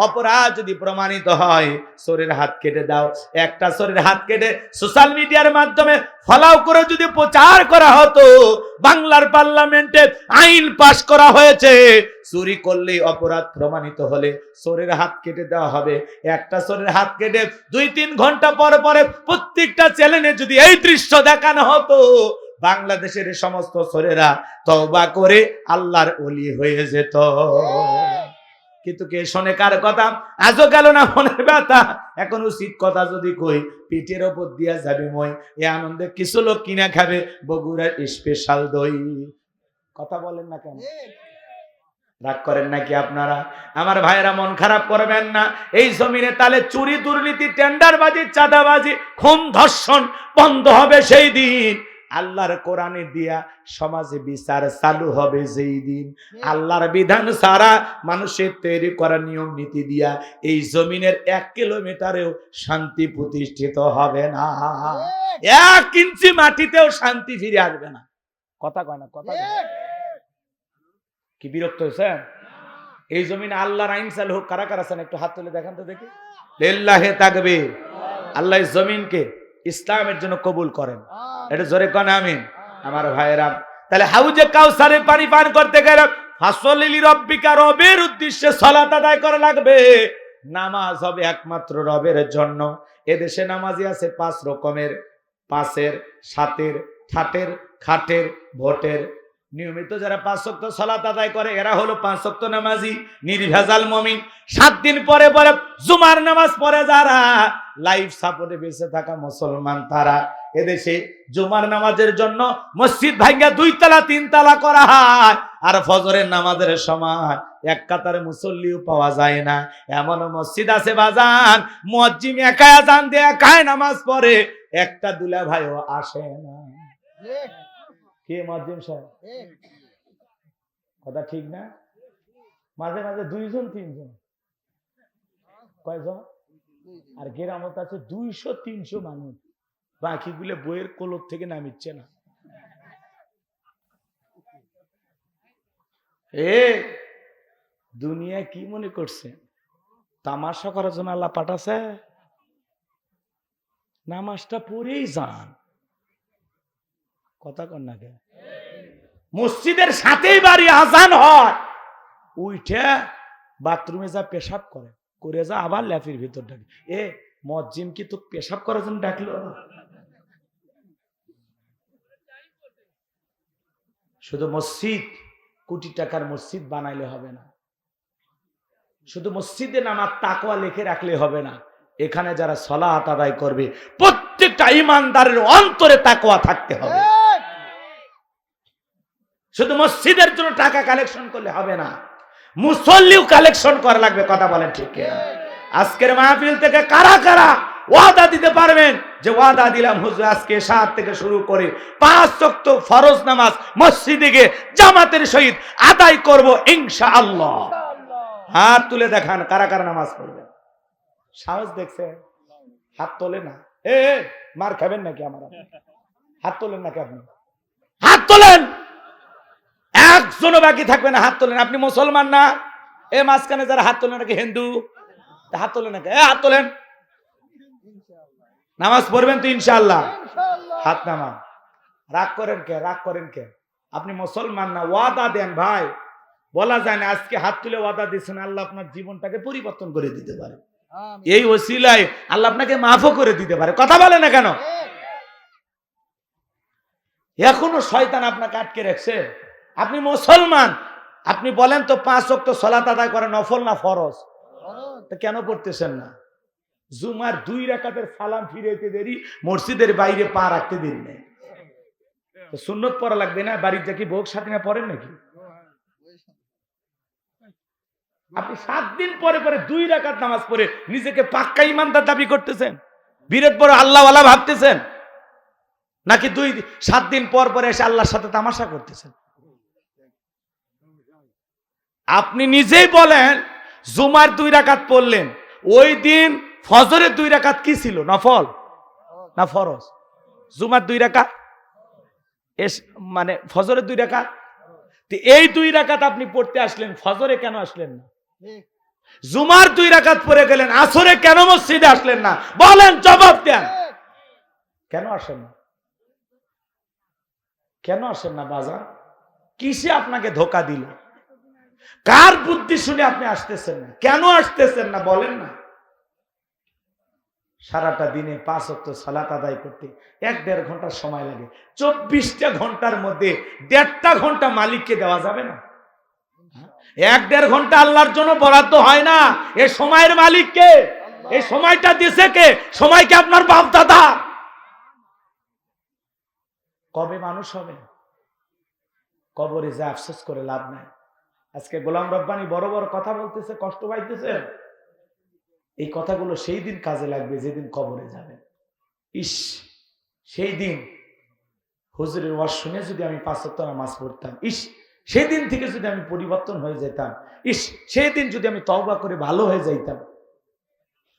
অপরাধ যদি প্রমাণিত হয় চোরের হাত কেটে দাও। একটা চোরের হাত কেটে সোশ্যাল মিডিয়ার মাধ্যমে ফলাও করে যদি প্রচার করা হতো, বাংলার পার্লামেন্টে আইন পাস করা হয়েছে, চুরি করলে অপরাধ প্রমাণিত হলে চোরের হাত কেটে দেওয়া হবে। একটা চোরের হাত কেটে 2-3 ঘন্টা পরে পরে প্রত্যেকটা চ্যানেলে যদি এই দৃশ্য দেখানো হতো, বাংলাদেশের সমস্ত চোরেরা তওবা করে আল্লাহর ওলি হয়ে যেত। কিন্তু কে শোনে কার কথা? আজও গেল না মনের ব্যথা। এখন উচিত কথা যদি কই, পিঠের ওপর দিয়া যাবে মই। এ আনন্দে কিছু লোক কিনা খাবে বগুড়ার স্পেশাল দই। কথা বলেন না কেন? রাগ করেন নাকি আপনারা? আমার ভাইরা মন খারাপ করবেন না। এই জমিনে তাহলে চুরি, দুর্নীতি, টেন্ডারবাজি, চাঁদাবাজি, খুন, ধর্ষণ বন্ধ হবে সেই দিন। আল্লাহর কোরআনে দিয়া সমাজে বিচার চালু হবে যেই দিন। আল্লাহর বিধান ছাড়া মানুষের তৈরি করা নিয়ম নীতি দিয়া এই জমিনের 1 কিলোমিটারেও শান্তি প্রতিষ্ঠিত হবে না। 1 ইঞ্চি মাটিতেও শান্তি ফিরে আসবে না। কথা কয় না? কথা কি বিরক্ত হয়েছেন? এই জমিনে আল্লাহর আইন চালু হোক। কারা কারা আছেন একটু হাত তুলে দেখান তো দেখি। লিল্লাহি তাকবীর। আল্লাহ জমিনকে ইসলামের জন্য কবুল করেন। এটা জোরে কোন আমিন। আমার ভাইরা, তাহলে হাউজে কাউসারে পানি পান করতে গেলে ফাসলি রব্বিকা, রবের উদ্দেশ্যে সালাত আদায় করা লাগবে। নামাজ হবে একমাত্র রবের জন্য। এদেশে নামাজি আছে 5 রকমের: 5-এর, 7-এর, ঠাটের, খাটের, ভোটের। নিয়মিত যারা 5 ওয়াক্ত সালাত আদায় করে এরা হলো 5 ওয়াক্ত নামাজি, নির্ভেজাল মুমিন। 7 দিন পরে পরে জুমার নামাজ পড়ে যারা, লাইফ সাপোর্টে বেঁচে থাকা মুসলমান তারা। এদেশে জুমার নামাজের জন্য মসজিদ ভাঙ্গা 2 তলা 3 তলা করা হয়, আর ফজরের নামাজের সময় 1 কাতারে মুসল্লিও পাওয়া যায় না। এমন মসজিদ আছে বাজান, মুয়াজ্জিন একা আযান দিয়ে একাই নামাজ পড়ে, একটা দুলা ভাইও আসে না। কে মুয়াজ্জিন সাহেব? কথা ঠিক না? মাঝে মাঝে 2 জন 3 জন, কয়জন? আর গ্রামত আছে 200-300 মানুষ, বাকিগুলো বইয়ের কোলর থেকে নামিচ্ছে না। দুনিয়া কি মনে করছে তামাশা করার জন্য আল্লাহ পাঠাছে? নামাজটা পড়েই যান। কথা কন না কে? মসজিদের সাথেই বাড়ি আজান হয়, উঠে বাথরুমে যা পেশাব করে যা আবার ল্যাফির ভিতর ডাকে। মুয়াজ্জিন কি তো পেশাব করার জন্য ডাকলো? শুধু মসজিদ কোটি টাকার মসজিদ বানাইলে হবে না, শুধু মসজিদে নামাজ তাকওয়া লিখে রাখলে হবে না। এখানে যারা সালাত আদায় করবে প্রত্যেকটা ঈমানদারের অন্তরে তাকওয়া থাকতে হবে। শুধু মসজিদের জন্য টাকা কালেকশন করলে হবে না, মুসল্লিও কালেকশন করা লাগবে। কথা বলেন ঠিক কিনা? আজকের মাহফিল থেকে কারা কারা ওয়াদা দিতে পারবেন যে ওয়াদা দিলাম হুজুর আজকে 7 থেকে শুরু করে 5 ওয়াক্ত ফরজ নামাজ মসজিদে গিয়ে জামাতের সহিত আদায় করব ইনশাআল্লাহ? হাত তুলে দেখান কারা কারা নামাজ পড়বেন। সাহস দেখছে? হাত তোলে না। মার খাবেন নাকি আমার? হাত তোলেন নাকি আপনি? হাত তোলেন, একজনও বাকি থাকবে না। হাত তোলেন। আপনি মুসলমান না? মাঝখানে যারা হাত তোলেন নাকি হিন্দু? হাত তোলেন নাকি? হাত তোলেন। নামাজ পড়বেন তো ইনশাআল্লাহ? হাত নামান। রাগ করেন কে? রাগ করেন কে? আপনি মুসলমান না? ওয়াদা দেন ভাই। বলা যায় না আজকে হাত তুলে ওয়াদা দিচ্ছেন, আল্লাহ আপনার জীবনটাকে পরিবর্তন করে দিতে পারে। এই ওসিলায় আল্লাহ আপনাকে মাফও করে দিতে পারে। কথা বলে না কেন? এখনো শয়তান আপনাকে আটকে রাখছে। আপনি মুসলমান, আপনি বলেন তো 5 ওয়াক্ত সালাত আদায় করে নফল না ফরজ? তো কেন পড়তেছেন না? জুমার 2 রাকাতের সালাম ফিরাইতে দেরি, মসজিদের বাইরে পা রাখতে দেরি নেই। সুন্নত পড়া লাগবে না? বাড়িতে কি ভোগ সাথে না পড়েন নাকি? আপনি 7 দিন পরে পরে 2 রাকাত নামাজ পড়ে নিজেকে পাক্কা ইমানদার দাবি করতেছেন, বিরাট বড় আল্লাহওয়ালা ভাবতেছেন, নাকি 7 দিন পর পরে এসে আল্লাহর সাথে তামাশা করতেছেন? আপনি নিজেই বলেন জুমার 2 রাকাত পড়লেন, ওই দিন ফজরের 2 রাকাত কি ছিল? নফল না ফরজ? জুমার 2 রাকাত, মানে ফজরের 2 রাকাত। এই 2 রাকাত আপনি পড়তে আসলেন, ফজরে কেন আসলেন না? জুমার 2 রাকাত পড়ে গেলেন, আসরে কেন মসজিদে আসলেন না? বলেন, জবাব দেন। কেন আসেন না? কেন আসেন না বাজার? কিসে আপনাকে ধোকা দিল? কার বুদ্ধি শুনে আপনি আসতেছেন না? কেন আসতেছেন না বলেন না? সারাটা দিনে 5 ওয়াক্ত সালাত আদায় করতে 1-1.5 ঘন্টা সময় লাগে। 24টা ঘন্টার মধ্যে 1.5টা ঘন্টা মালিককে দেওয়া যাবে না? 1-1.5 ঘন্টা আল্লাহর জন্য বরাদ্দ হয় না? এই সময়ের মালিক কে? এই সময়টা দিয়েছে কে? সময়কে আপনার বাপ দাদা। কবে মানুষ হবে? কবরে যা আফসোস করে লাভ নাই। আজকে গোলাম রব্বানী বড় বড় কথা বলতেছে, কষ্ট পাইতেছে, এই কথাগুলো সেই দিন কাজে লাগবে যেদিন কবরে যাবে। ইস, সেই দিন হুজুরের ওয়াজ শুনে যদি আমি 5 ওয়াক্ত নামাজ পড়তাম, ইস সেই দিন থেকে যদি আমি পরিবর্তন হয়ে যেতাম, ইস সেই দিন যদি আমি তওবা করে ভালো হয়ে যাইতাম।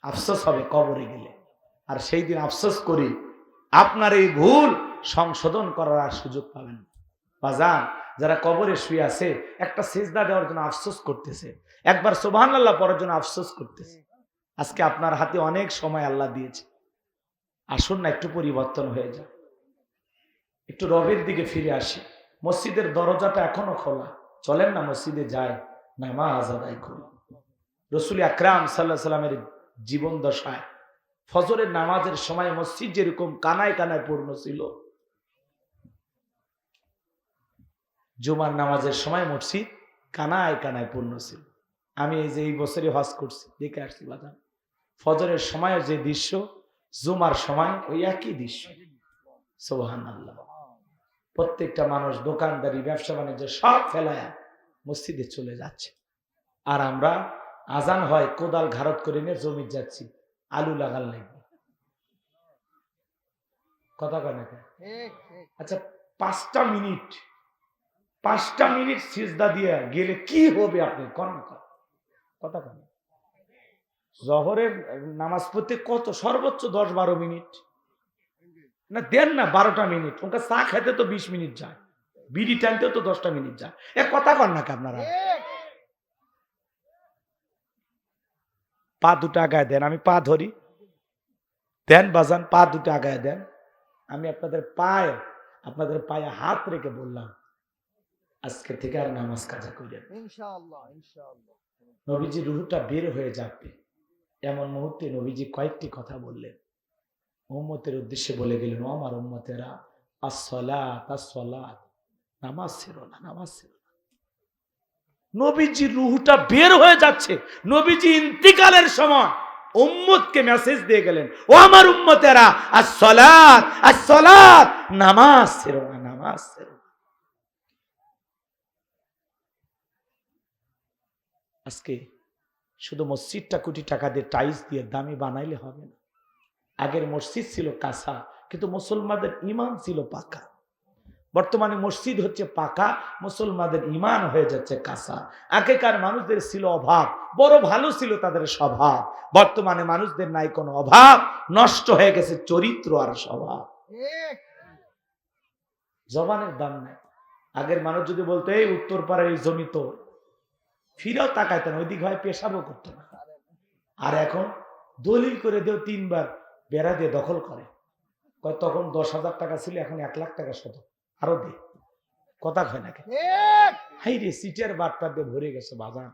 আফসোস হবে কবরে গেলে। আর সেই দিন আফসোস করি আপনার এই ভুল সংশোধন করার আর সুযোগ পাবেন না। বাজান, যারা কবরে শুয়ে আছে একটা সিজদা দেওয়ার জন্য আফসোস করতেছে, একবার সুবহানাল্লাহ পড়ার জন্য আফসোস করতেছে। আজকে আপনার হাতে অনেক সময় আল্লাহ দিয়েছে, আসুন না একটু পরিবর্তন হয়ে যায়, একটু রবের দিকে ফিরে আসি। মসজিদের দরজাটা এখনো খোলা, চলেন না মসজিদে যায়, নামাজ আদায় করি। রাসূল আকরাম সাল্লাল্লাহু আলাইহি সাল্লামের জীবন দশায় ফজরের নামাজের সময় মসজিদ যেরকম কানায় কানায় পূর্ণ ছিল, জুমার নামাজের সময় মসজিদ কানায় কানায় পূর্ণ ছিল। আমি এই যে এই বছরই হজ করছি, দেখে আসছি বাজান, ফজরের সময় যে দৃশ্য, জুমার সময় ওই একই দৃশ্য। সুবহানাল্লাহ। প্রত্যেকটা মানুষ দোকানদারি ব্যবসা বাণিজ্য সব ফেলায়া মসজিদে চলে যাচ্ছে, আর আমরা আজান হয় কোদাল ঘাড়ত করে নিয়ে জমি যাচ্ছি আলু লাগাল লাগবে। কথা কয় না? আচ্ছা, 5টা মিনিট সিজদা দিয়ে গেলে কি হবে আপনি কথা কন। জহরের নামাজ পড়তে কত সর্বোচ্চ 10-12 মিনিট না, দেন না 12টা মিনিট। ওকে চা খেতে তো 20 মিনিট যায়, বিড়ি টানতেও তো 10টা মিনিট যায়। কথা কন নাকি আপনারা? পা দুটো আগায় দেন, আমি পা ধরি, দেন বাজান, পা দুটো আগায় দেন। আমি আপনাদের পায়ে হাত রেখে বললাম, আজকে থেকে আর নামাজ কাজা করেন ইনশাআল্লাহ। নবীজি রূহটা বের হয়ে যাবে এমন মুহূর্তে নবীজি কয়েকটি কথা বললেন, উম্মতের উদ্দেশ্যে বলে গেলেন, ও আমার উম্মতেরা, আসসালাত আসসালাত, নামাজ ছেড়ো না, নামাজ ছেড়ো না। নবীজি রূহটা বের হয়ে যাচ্ছে, নবীজি ইন্তিকালের সময় উম্মতকে মেসেজ দিয়ে গেলেন, ও আমার উম্মতেরা, আসসালাত আসসালাত, নামাজ ছেড়ো না, নামাজ ছেড়ো না। আজকে শুধু মসজিদটা কোটি টাকা দিয়ে টাইলস দিয়ে দামি বানাইলে হবে না। আগের মসজিদ ছিল কাঁচা, কিন্তু মুসলমানদের ঈমান ছিল পাকা। বর্তমানে মসজিদ হচ্ছে পাকা, মুসলমানদের ঈমান হয়ে যাচ্ছে কাঁচা। আগেকার মানুষদের ছিল অভাব, বড় ভালো ছিল তাদের স্বভাব। বর্তমানে মানুষদের নাই কোনো অভাব, নষ্ট হয়ে গেছে চরিত্র আর স্বভাব। জবানের দাম নাই। আগের মানুষ যদি বলতো এই উত্তর পাড়ার এই জমি তো, ফিরেও তাকাইতেন, ওই দিক হয় পেশাবও করতো না। আর এখন দলিল করে দেও 3 বার বেড়া দিয়ে দখল করে। তখন 10,000 টাকা ছিল, এখন 1 লাখ টাকা শত আরো দে। কথা হয় নাকি? হাই রে, সিটের বাটটা দিয়ে ভরে গেছে বাজান।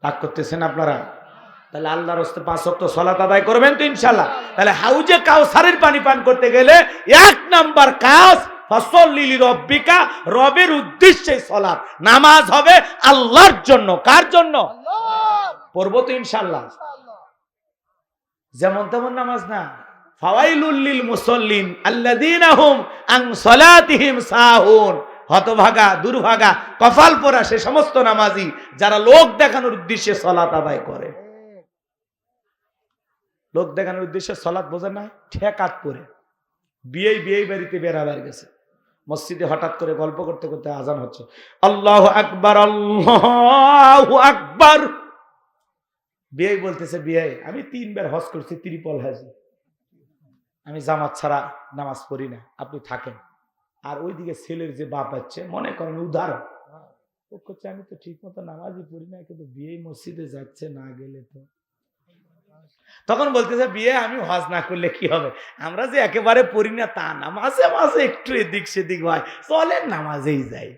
রাগ করতেছেন আপনারা? তাহলে আল্লাহর রাস্তে 5 ওয়াক্ত সালাত আদায় করবেন তো ইনশাআল্লাহ। তাহলে হাউজে কাউসারের পানি পান করতে গেলে 1 নাম্বার কাজ, ফাসাল্লি লিরাব্বিকা, রবের উদ্দেশ্যে সালাত, নামাজ হবে আল্লাহর জন্য। কার জন্য? আল্লাহ। পড়বো তো ইনশাআল্লাহ। যেমন তেমন নামাজ না। ফাওয়াইলুল লিল মুসাল্লিন আল্লাযীনা হুম আন সালাতিহিম সাহুন। হতভাগা, দুর্ভাগা, কপাল পোড়া সে সমস্ত নামাজি যারা লোক দেখানোর উদ্দেশ্যে সালাত আদায় করে। লোক দেখানোর উদ্দেশ্যে সালাত বোঝেন না? ঠেকাত পরে বিয়ে বাড়িতে বেড়াবার গেছে, মসজিদে হঠাৎ করে গল্প করতে করতে আজান হচ্ছে, আল্লাহু আকবার, আল্লাহু আকবার। বিয়ে বলতেছে, বিয়ে আমি 3 বার হজ করছি, ত্রিপল হাজি, আমি জামাত ছাড়া নামাজ পড়ি না, আপনি থাকেন। আর ওইদিকে ছেলের যে বাপ আছে, মনে করেন উদাহরণ, ও করছে আমি তো ঠিক মতো নামাজই পড়ি না, কিন্তু বিয়ে মসজিদে যাচ্ছে, না গেলে তো। তখন বলতেছে, বিয়ে আমি হজ না করলে কি হবে, আমরা যে একেবারে পড়ি না তা না, মাঝে মাঝে একটু এদিক সেদিক হয়, চলেন নামাজেই যাই।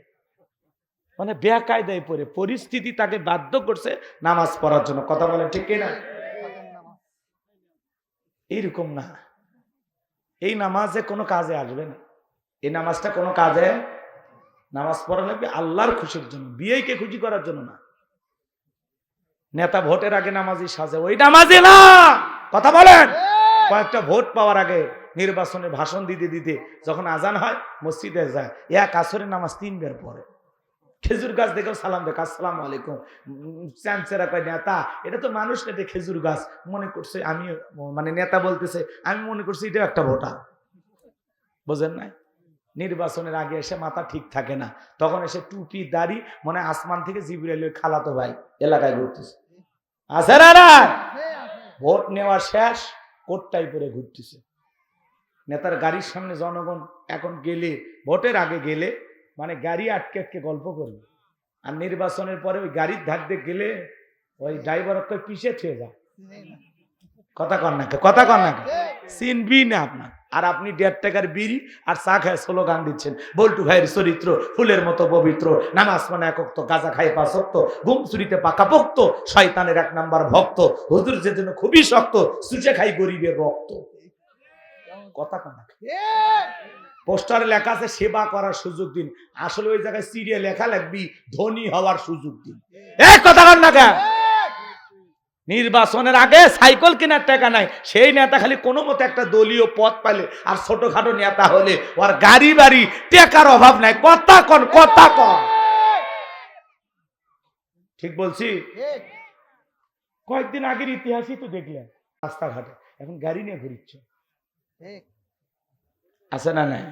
মানে বেকায়দায় পড়ে পরিস্থিতি তাকে বাধ্য করছে নামাজ পড়ার জন্য। কথা বলেন ঠিক কিনা? এইরকম না, এই নামাজে কোনো কাজে আসবে না, এই নামাজটা কোনো কাজে, নামাজ পড়া লাগবে আল্লাহর খুশির জন্য, বিয়েকে খুশি করার জন্য না। নেতা ভোটের আগে নামাজি সাজে, ওই নামাজি না। কথা বলেন। কয়েকটা ভোট পাওয়ার আগে নির্বাচনে ভাষণ দিতে দিতে যখন আজান হয় মসজিদে যায়, এক আসরের নামাজ 3 বার পড়ে। খেজুর গাছ দেখেও সালাম দেখ, আসসালামু আলাইকুম। চ্যাংচেরা কয় নেতা, এটা তো মানুষ নেতা, খেজুর গাছ মনে করছে আমি, মানে নেতা বলতেছে আমি মনে করছি এটা একটা ভোটার। বোঝেন নাই? নির্বাচনের আগে এসে মাথা ঠিক থাকে না, তখন এসে টুপি দাড়ি মনে হয় আসমান থেকে জিবরাইলের খালাতো ভাই এলাকায় ঘুরতেছে। আছে না? ভোট নেওয়া শেষ, কোটটাই পরে ঘুরতেছে। নেতার গাড়ির সামনে জনগণ এখন গেলে, ভোটের আগে গেলে মানে গাড়ি আটকে আটকে গল্প করবে, আর নির্বাচনের পরে ওই গাড়ির ধার দিয়ে গেলে ওই ড্রাইভার পিছিয়ে ছুঁয়ে যায়। কথা কন না, কথা কন না, চিনবি না আপনার। আর আপনি 1.5 টাকার বিড়ি আর চা খায় স্লোগান দিচ্ছেন, বল্টু ভাইয়ের চরিত্র ফুলের মতো পবিত্র, নামাজ মানে একক, গাঁজা খায় 5 ওয়াক্ত, ঘুম চুরিতে পাকাপোক্ত, শয়তানের 1 নাম্বার ভক্ত, হুজুর যে জন্য খুবই শক্ত, চুষে খাই গরিবের রক্ত। কথা কন না। পোস্টারে লেখা আছে সেবা করার সুযোগ দিন, আসলে ওই জায়গায় সিরিয়াল লেখা লাগবি ধনী হওয়ার সুযোগ দিন। কথা কন না কেন? নির্বাচনের আগে সাইকেল কেনার টাকা নাই, সেই নেতা খালি কোনো মতে একটা দলীয় পদ পাইলে আর ছোটখাটো নেতা হলে ওর গাড়ি বাড়ি টাকার অভাব নাই। কথা কন, কথা কন। ঠিক বলছি? কয়েকদিন আগের ইতিহাসই তো দেখলেন, রাস্তাঘাটে এখন গাড়ি নিয়ে ঘুরিচ্ছে। আছে না নাই?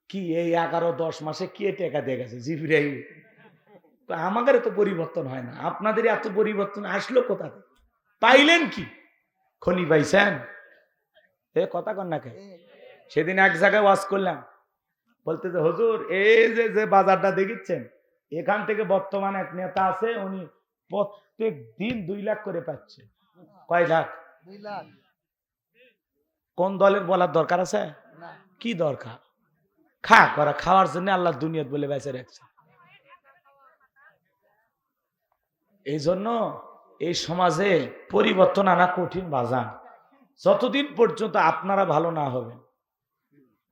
কি এই 11-10 মাসে কে টাকা দিয়ে গেছে জিবরাইল? আমাদের তো পরিবর্তন হয় না, আপনাদের এত পরিবর্তন আসলো কোথা থেকে? পাইলেন কি? খনি পাইছেন? কথা কন না কে? সেদিন এক জায়গায় ওয়াজ করলাম, বলতে যে হুজুর এই যে বাজারটা দেখিচ্ছেন, এখান থেকে বর্তমানে এক নেতা আছে, উনি প্রত্যেক দিন 2 লাখ করে পাচ্ছে। কয় লাখ? 2 লাখ। কোন দলের বলার দরকার আছে? কি দরকার? খাওয়ার জন্য আল্লাহ দুনিয়াত বলে বেঁচে রাখছে। এই জন্য এই সমাজে পরিবর্তন আনা কঠিন বাজান, যতদিন পর্যন্ত আপনারা ভালো না হবেন।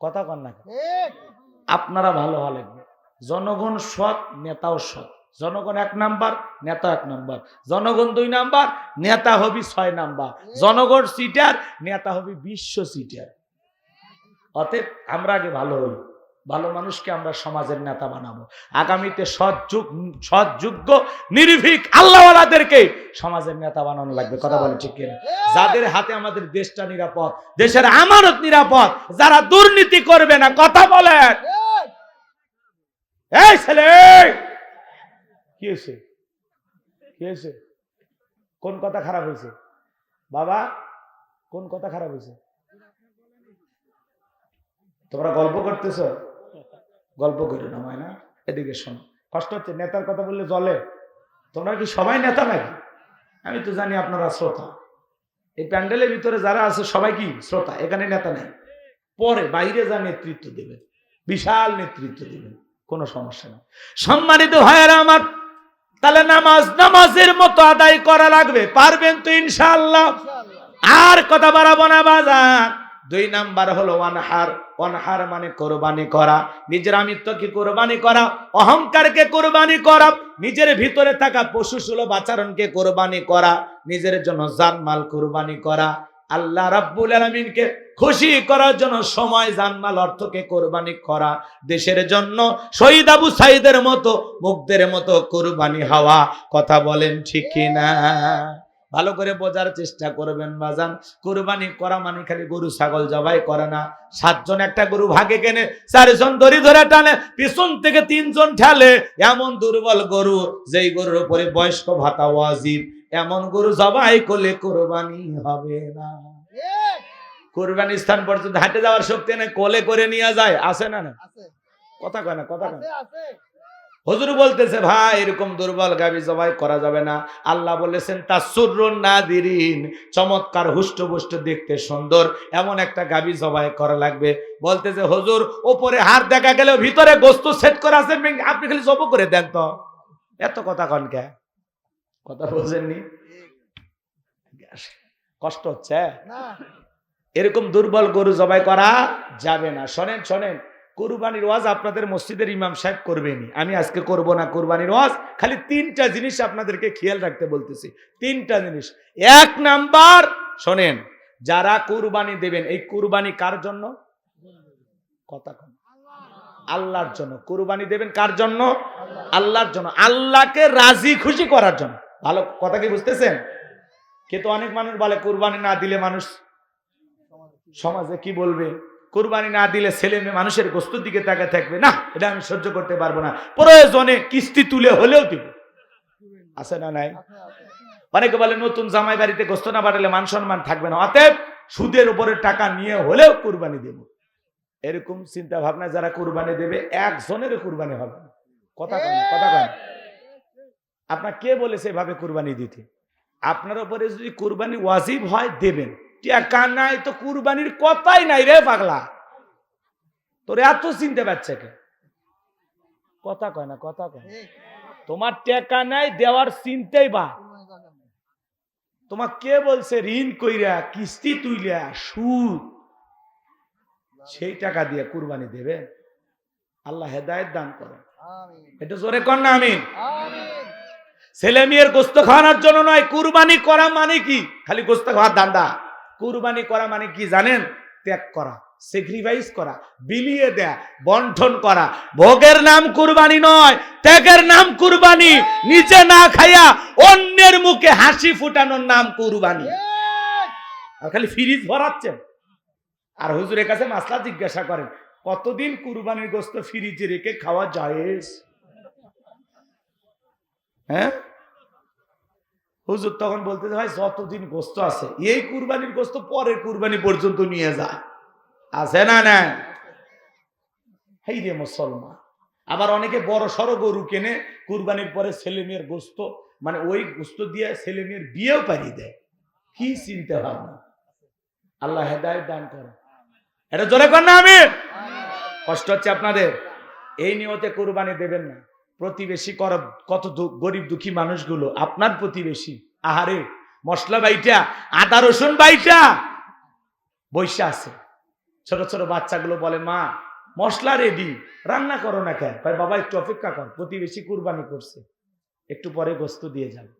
কথা কন না, আপনারা ভালো হলে জনগণ সৎ, নেতাও সৎ। জনগণ 1 নাম্বার, নেতা 1 নাম্বার। জনগণ 2 নাম্বার, নেতা হবি 6 নাম্বার। জনগণ সিটার, নেতা হবি বিশ্ব সিটার। অতএব আমরা আগে ভালো হই, ভালো মানুষকে আমরা সমাজের নেতা বানাবো। আগামীতে সৎযোগ্য নির্ভীক আল্লাহওয়ালাদেরকে সমাজের নেতা বানানো লাগবে। কথা বলে ঠিক কিনা? যাদের হাতে আমাদের দেশটা নিরাপদ, দেশের আমানত নিরাপদ, যারা দুর্নীতি করবে না। কথা বলেন। এই ছেলে কি হয়েছে? কি হয়েছে? কোন কথা খারাপ হয়েছে বাবা? কোন কথা খারাপ হয়েছে? তোমরা গল্প করতেছ? গল্প করো না হয় না, এদিকে শোনো। কষ্ট হচ্ছে, নেতার কথা বললে জলে। তোমরা কি সবাই নেতা নাকি? আমি তো জানি আপনারা শ্রোতা। এই প্যান্ডেলের ভিতরে যারা আছে সবাই কি শ্রোতা? এখানে নেতা নাই। পরে বাইরে যা নেতৃত্ব দেবেন, বিশাল নেতৃত্ব দেবেন, কোনো সমস্যা নেই। সম্মানিত ভাইয়েরা আমার, তাহলে নামাজের মতো আদায় করা লাগবে। পারবেন তো ইনশাআল্লাহ? আর কথা বাড়াবো না বাজার। 2 নাম্বার হলো ওয়ানহার। ওয়ানহার মানে কোরবানি করা, নিজের আমিত্বকে কোরবানি করা, অহংকারকে কোরবানি করা, নিজের ভিতরে থাকা পশুসুলভ আচরণকে কোরবানি করা, নিজের জন্য জানমাল কোরবানি করা, আল্লাহ রাব্বুল আলামিনকে খুশি করার জন্য সময়, জানমাল, অর্থকে কোরবানি করা, দেশের জন্য শহীদ আবু সাইদের মতো, মুগ্ধের মতো কোরবানি হওয়া। কথা বলেন ঠিক কিনা? ভালো করে বোঝার চেষ্টা করবেন বাজান। কুরবানি করা মানে খালি গরু ছাগল জবাই করে না। 7 জন একটা গরু ভাগে কেনে, 4 জন দড়ি ধরে টানে, পিছন থেকে 3 জন ঠেলে। এমন দুর্বল গরু, যেই গরুর উপরে বয়স্ক ভাতা ওয়াজিব, এমন গরু জবাই করলে কুরবানি হবে না। কুরবানি স্থান পর্যন্ত হাঁটে যাওয়ার শক্তি নেই, কোলে করে নিয়ে যায়। আছে না? না কথা কয় না, কথা কয় না। হুজুর বলতেছে ভাই এরকম দুর্বল গাভী জবাই করা যাবে না। আল্লাহ বলেছেন তাসুরুন নাদিরিন, চমৎকার হুষ্টপুষ্ট দেখতে সুন্দর এমন একটা গাভী জবাই করা লাগবে। বলতেছে হুজুর উপরে হাড় দেখা গেল ভিতরে গোশত সেট করা আছে, আপনি খালি জব করে দেন তো। এত কথা কন কে? কথা বুঝেননি? কষ্ট হচ্ছে না? এরকম দুর্বল গরু জবাই করা যাবে না। শোনেন শোনেন, কুরবানির ওয়াজ আপনাদের মসজিদের ইমাম সাহেব করবেনি, আমি আজকে করব না কুরবানির ওয়াজ। খালি 3টা জিনিস আপনাদেরকে খেয়াল রাখতে বলতেছি, 3টা জিনিস। 1 নাম্বার শোনেন, যারা কুরবানি দেবেন, এই কুরবানি কার জন্য? কথা কন। আল্লাহর জন্য। কুরবানি দেবেন কার জন্য? আল্লাহর জন্য, আল্লাহকে রাজি খুশি করার জন্য। ভালো কথা কি বুঝতেছেন? কিন্তু অনেক মানুষ বলে কুরবানি না দিলে মানুষ সমাজে কি বলবে, কুরবানি না দিলে ছেলে মেয়ে মানুষের গোস্তের দিকে তাকিয়ে থাকবে, না এটা আমি সহ্য করতে পারবো না, প্রয়োজনে কিস্তি তুলে হলেও দিব। আছে না নাই? অনেকে বলে নতুন জামাই বাড়িতে গোস্ত না পাঠালে মান সম্মান থাকবে না, অতএব সুদের উপরে টাকা নিয়ে হলেও কুরবানি দেব। এরকম চিন্তা ভাবনা যারা কুরবানি দেবে, একজনের কুরবানি হবে না। কথা কয় না, কথা কয় না। আপনার কে বলেছে এভাবে কুরবানি দিতে? আপনার উপরে যদি কুরবানি ওয়াজিব হয় দেবেন, টাকা নাই তো কুরবানির কথাই নাই রে পাগলা। তোর এত চিনতে পারছে কে? কথা কয় না, কথা কয়। তোমার টাকা নাই দেওয়ার চিন্তাই বা। তোমার কে বলছে ঋণ কইরা কিস্তি তুইলা সুদ সেই টাকা দিয়ে কুরবানি দেবে? আল্লাহ হেদায়েত দান করেন। এটা জোরে কর না আমিন। ছেলে মেয়ের গোস্ত খাওয়ানোর জন্য নয়, কুরবানি করা মানে কি? খালি গোস্ত খাওয়ার ধান্দা? কুরবানি করা মানে কি জানেন? ত্যাগ করা, স্যাক্রিফাইস করা, বিলিয়ে দেয়া, বন্টন করা। ভোগের নাম কুরবানি নয়, ত্যাগের নাম কুরবানি। নিজে না খাইয়া অন্যের মুখে হাসি ফুটানোর নাম কুরবানি। আর খালি ফ্রিজ ভরাচ্ছেন আর হুজুরের কাছে মাসলা জিজ্ঞাসা করেন, কতদিন কুরবানির গোস্ত ফ্রিজে রেখে খাওয়া জায়েজ? হ্যাঁ, হুজুর তখন বলতে হয় যতদিন গোস্ত আছে, এই কুরবানির গোস্ত পরের কুরবানি পর্যন্ত নিয়ে যায়। আছে না না? এই রে মুসলমান। আবার অনেকে বড় সড়ো গরু কেনে, কুরবানির পরে ছেলে মেয়ের গোস্ত, মানে ওই গোস্ত দিয়ে ছেলে মেয়ের বিয়েও পারিয়ে দেয়। কি চিন্তা ভাবনা! আল্লাহ হেদায়েত দান করে। এটা জোরে কর না আমিন। কষ্ট হচ্ছে আপনাদের? এই নিয়তে কুরবানি দেবেন না। প্রতিবেশী কত গরিব দুঃখী মানুষগুলো আপনার প্রতিবেশী, আহারে মশলা বাইটা, আদা রসুন বাইটা বৈশা আছে। ছোট ছোট বাচ্চাগুলো বলে, মা মশলা রেডি, রান্না করো না কেন? বাবা একটু অপেক্ষা কর, প্রতিবেশী কুরবানি করছে, একটু পরে গোস্ত দিয়ে যাবে।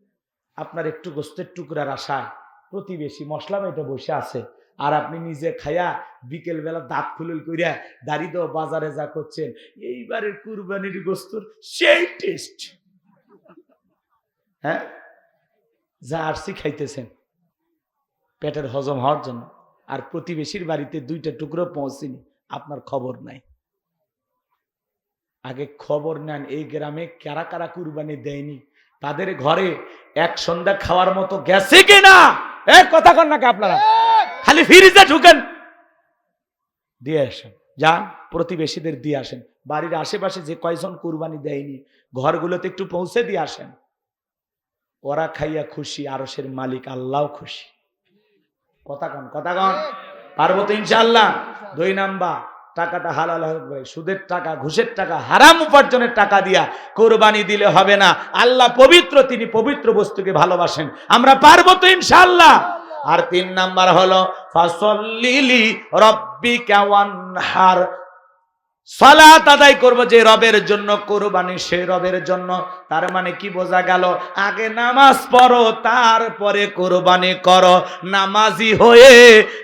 আপনার একটু গোস্তের টুকরার আশায় প্রতিবেশী মশলা বাইটা বসে আছে, আর আপনি নিজে খায়া বিকেল বেলা দাঁত খুলুল কইরা দাড়ি দেওয়া বাজারে যা করছেন, এইবারের কুরবানির গোস্তর সেই টেস্ট। হ্যাঁ, যা আরসি খাইতেছেন পেটের হজম হওয়ার জন্য, আর প্রতিবেশীর বাড়িতে দুইটা টুকরো পৌঁছেনি, আপনার খবর নাই। আগে খবর নেন এই গ্রামে কারা কারা কুরবানি দেয়নি, তাদের ঘরে এক সন্ধ্যা খাওয়ার মতো গেছে কিনা। কথা কন নাকি আপনারা? খালি ফ্রিজে ঢুকেন, দিয়ে আসেন, যান প্রতিবেশীদের দিয়ে আসেন। বাড়ির আশেপাশে যে কয়জন কুরবানি দেয়নি ঘরগুলোতে একটু পৌঁছে দিয়ে আসেন। ওরা খাইয়া খুশি, আরশের মালিক আল্লাহ খুশি। কথা কন, কথা কন। পারবো তো ইনশাআল্লাহ। 2 নাম্বার, টাকাটা হালাল হবে। সুদের টাকা, ঘুষের টাকা, হারাম উপার্জনের টাকা দিয়া কুরবানি দিলে হবে না। আল্লাহ পবিত্র, তিনি পবিত্র বস্তুকে ভালোবাসেন। আমরা পারবো তো ইনশাআল্লাহ। আর 3 নাম্বার হলো ফাসল্লিলি রাব্বিকা ওয়ানহার, সালাত আদায় করবো যে রবের জন্য, কুরবানি সেই রবের জন্য। তার মানে কি বোঝা গেল? আগে নামাজ পড়ো, তারপরে কুরবানি করো। নামাজি হয়ে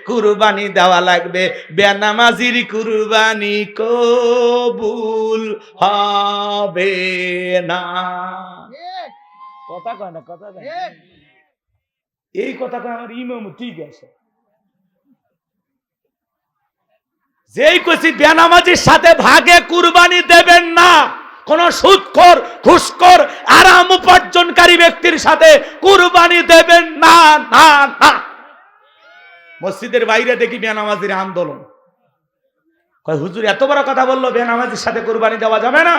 কুরবানি দেওয়া লাগবে, বেনামাজির কুরবানি কবুল হবে না। কথা কয় না, কথা কয় না। এই কথা কয় আমার ইমাম, ঠিক আছে। যেই কইছি বেনামাজির সাথে ভাগে কুরবানি দেবেন না, কোন সুদখোর, ঘুষখোর, আরাম উপার্জনকারী ব্যক্তির সাথে কুরবানি দেবেন না, না না। মসজিদের বাইরে দেখি বেনামাজির আন্দোলন। কয় হুজুর এত বড় কথা বললো, বেনামাজির সাথে কুরবানি দেওয়া যাবে না।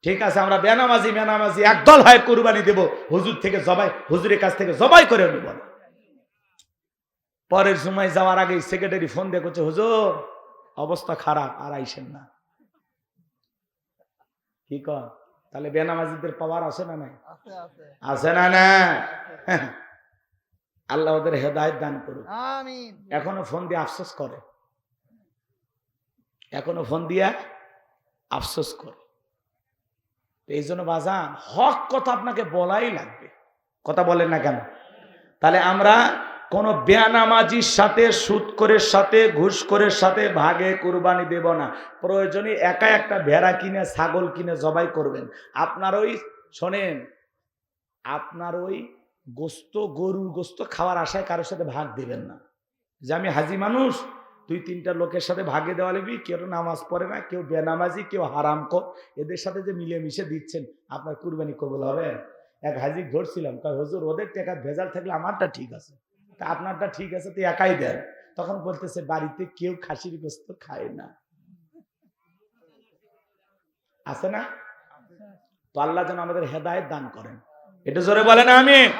ঠিক আছে, আমরা বেনামাজি একদল হয় কুরবানি দেব, হুজুর থেকে জবাই, হুজুরের কাছ থেকে জবাই করে নেব। পরের সময় যাওয়ার আগে সেক্রেটারি ফোন দিয়ে করছে, হুজুর অবস্থা খারাপ, আর আইসেন না। কি কর? তাহলে বেনামাজিদের পাওয়ার আছে না নাই? আছে না না? আল্লাহ ওদের হেদায়েত দান করুক। আমিন। এখনো ফোন দিয়ে আফসোস করে, এখনো ফোন দিয়া আফসোস করে। এই জন্য বাজান, হক কথা আপনাকে বলাই লাগবে। কথা বলেন না কেন? তাহলে আমরা কোন বেনামাজির সাথে, সুদখোরের সাথে, ঘুষখোরের সাথে ভাগে কুরবানি দেব না। প্রয়োজনে একা একটা ভেড়া কিনে, ছাগল কিনে জবাই করবেন। আপনার ওই শোনেন, আপনার ওই গোস্ত, গরুর গোস্ত খাওয়ার আশায় কারোর সাথে ভাগ দিবেন না। যে আমি হাজি মানুষ, 2-3টা লোকের সাথে ভাগে দেওয়া লাগবে। কেউ নামাজ পড়ে না, কেউ বেনামাজি, কেউ হারামখোর, এদের সাথে যে মিলেমিশে দিচ্ছেন, আপনার কুরবানি কবুল হবে? এক হাজি ধরছিলাম, কয় হুজুর ওদের টাকা ভেজাল থাকলে আমারটা ঠিক আছে, তা আপনারটা ঠিক আছে তো একাই দেন। তখন বলতেছে বাড়িতে কেউ খাসির গোস্ত খায় না, আছে না? তো আল্লাহ যেন আমাদের হেদায়েত দান করেন, এটা জোরে বলেন আমিন।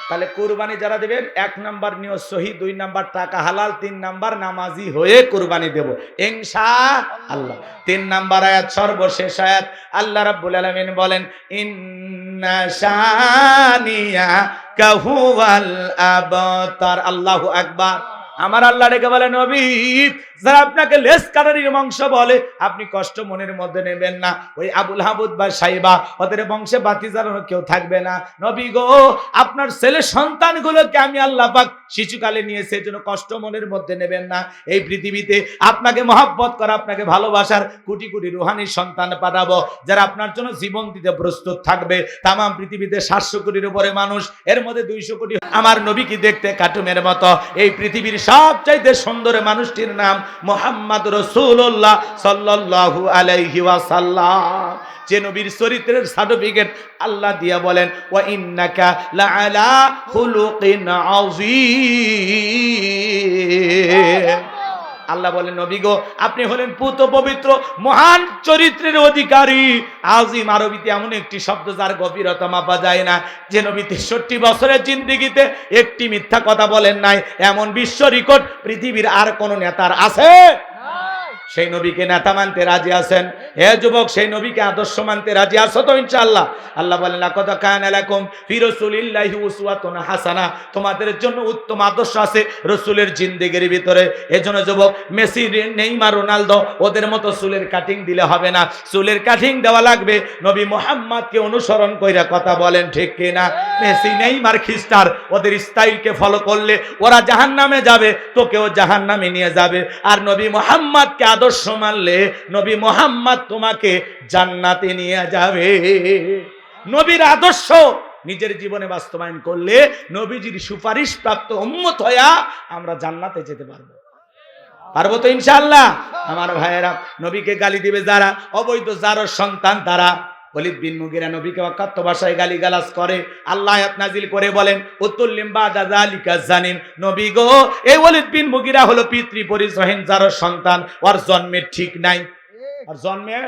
তাহলে কুরবানি যারা দেবেন, 1 নাম্বার নিয়ত সহি, 2 নাম্বার টাকা হালাল, 3 নাম্বার নামাজি হয়ে কুরবানি দেব ইনশাআল্লাহ। 3 নাম্বার আয়াত, সর্বশেষ আয়াত, আল্লাহ রাব্বুল আলামিন বলেন ইন্না শানিয়াকা হুয়াল আবতার। আল্লাহু আকবার। আমার আল্লাহ ডেকে বলে নবী, যারা আপনাকে লেস কাটারির বংশ বলে, আপনি কষ্ট মনের মধ্যে নেবেন না। ওই আবুল হাবুদ বা সাইবা, ওদের বংশে বাতি জ্বালানো কেউ থাকবে না। নবী গো, আপনার ছেলে সন্তানগুলোকে আমি আল্লাহ পাক শিশুকালে নিয়েছে, এজন্য কষ্ট মনের মধ্যে নেবেন না। এই পৃথিবীতে আপনাকে মহব্বত করা, আপনাকে ভালোবাসার কোটি কোটি রুহানি সন্তান পাঠাবো, যারা আপনার জন্য জীবন দিতে প্রস্তুত থাকবে। তাম পৃথিবীতে 700 কোটির উপরে মানুষ, এর মধ্যে 200 কোটি আমার নবী কি দেখতে কার্টুনের মতো। এই পৃথিবীর সবচাইতে সুন্দর মানুষটির নাম মুহাম্মদ রাসূলুল্লাহ সাল্লাল্লাহু আলাইহি ওয়াসাল্লাম। যে নবীর চরিত্রের সার্টিফিকেট আল্লাহ দিয়া বলেন ওয়া ইন্নাকা লাআলা খুলুকিন আযীম। আল্লাহ বলেন নবী গো, আপনি হলেন পুত পবিত্র মহান চরিত্রের অধিকারী। আজিম আরবিতে এমন একটি শব্দ যার গভীরতা মাপা যায় না। যে নবী 63 বছরের জিন্দেগিতে একটি মিথ্যা কথা বলেন নাই, এমন বিশ্ব রেকর্ড পৃথিবীর আর কোন নেতার আছে? সেই নবীকে নেতা মানতে রাজি আছেন? হে যুবক, সেই নবীকে আদর্শ মানতে রাজি আছো তো ইনশাআল্লাহ? আল্লাহ বলেন লাকাদ কানা লাকুম ফি রাসূলিল্লাহি উসওয়াতুন হাসানাহ, তোমাদের জন্য উত্তম আদর্শ আছে রাসূলের জিন্দেগির ভিতরে। এজন্য যুবক, মেসি, নেইমার, রোনালদো ওদের মতো চুলের কাটিং দিলে হবে না, চুলের কাটিং দেওয়া লাগবে নবী মুহাম্মদকে অনুসরণ কইরা। কথা বলেন ঠিক কিনা? মেসি, নেইমার খ্রিস্টান, ওদের স্টাইলকে ফলো করলে ওরা জাহান্নামে যাবে, তোকেও জাহান্নামে নিয়ে যাবে। আর নবী মুহাম্মদকে আদর্শ মানলে নবী মুহাম্মদ তোমাকে জান্নাতে নিয়ে যাবে। নবীর আদর্শ নিজের জীবনে বাস্তবায়ন করলে নবীজির সুপারিশ প্রাপ্ত উম্মত হইয়া আমরা জান্নাতে যেতে পারবো। পারবো তো ইনশাআল্লাহ? আমার ভাইয়েরা, নবীকে গালি দিবে যারা, অবৈধ যার সন্তান তারা, ওয়ালিদ বিন মুগিরা নবীকে অকথ্য ভাষায় গালিগালাজ করে, আল্লাহ আয়াত নাজিল করে বলেন উতুল্লিম বাদা যালিকা জানিম। নবী গো, এই ওয়ালিদ বিন মুগিরা হলো পিতৃ পরিচয়হীন যার সন্তান, ওর জন্মের ঠিক নাই, আর জন্মের